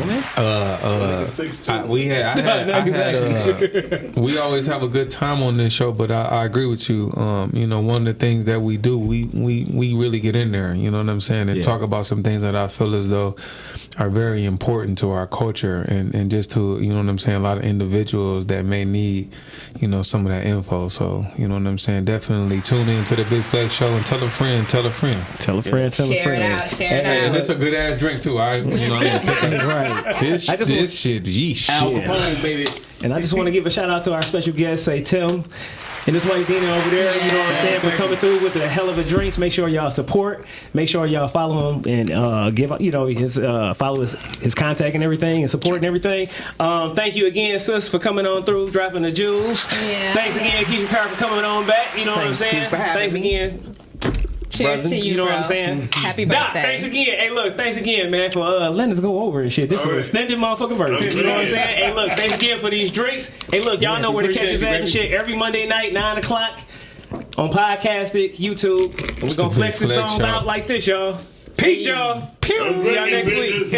we always have a good time on this show, but I agree with you. You know, one of the things that we do, we really get in there. You know what I'm saying, and talk about some things that I feel as though are very important to our culture, and just to, you know what I'm saying, a lot of individuals that may need, you know, some of that info. So, you know what I'm saying, definitely tune in to the Big Flexx show and tell a friend. Tell a friend. Tell a friend. Share it out. And it's a good ass drink too. Right. This shit, yeesh. Alcohol, baby. And I just want to give a shout out to our special guest, Tim. And this white Dina over there, you know what I'm saying, for coming through with a hell of a drinks. Make sure y'all support. Make sure y'all follow him and give, you know, his follow his contact and everything, and support and everything. Thank you again, sis, for coming on through, dropping the jewels. Yeah. Thanks again, Keisha Carr, for coming on back. You know what I'm saying? Thanks again. Cheers to you, know bro. What I'm saying? Happy birthday. Doc, thanks again. Hey, look, thanks again, man, for letting us go over and shit. This is an extended motherfucking version. You know what I'm saying? Hey, look, thanks again for these drinks. Hey, look, y'all know where to catch us at and shit. Every Monday night, 9 o'clock on Podcastic, YouTube. And we're going to flex this song out like this, y'all. Peace, y'all. See y'all next week.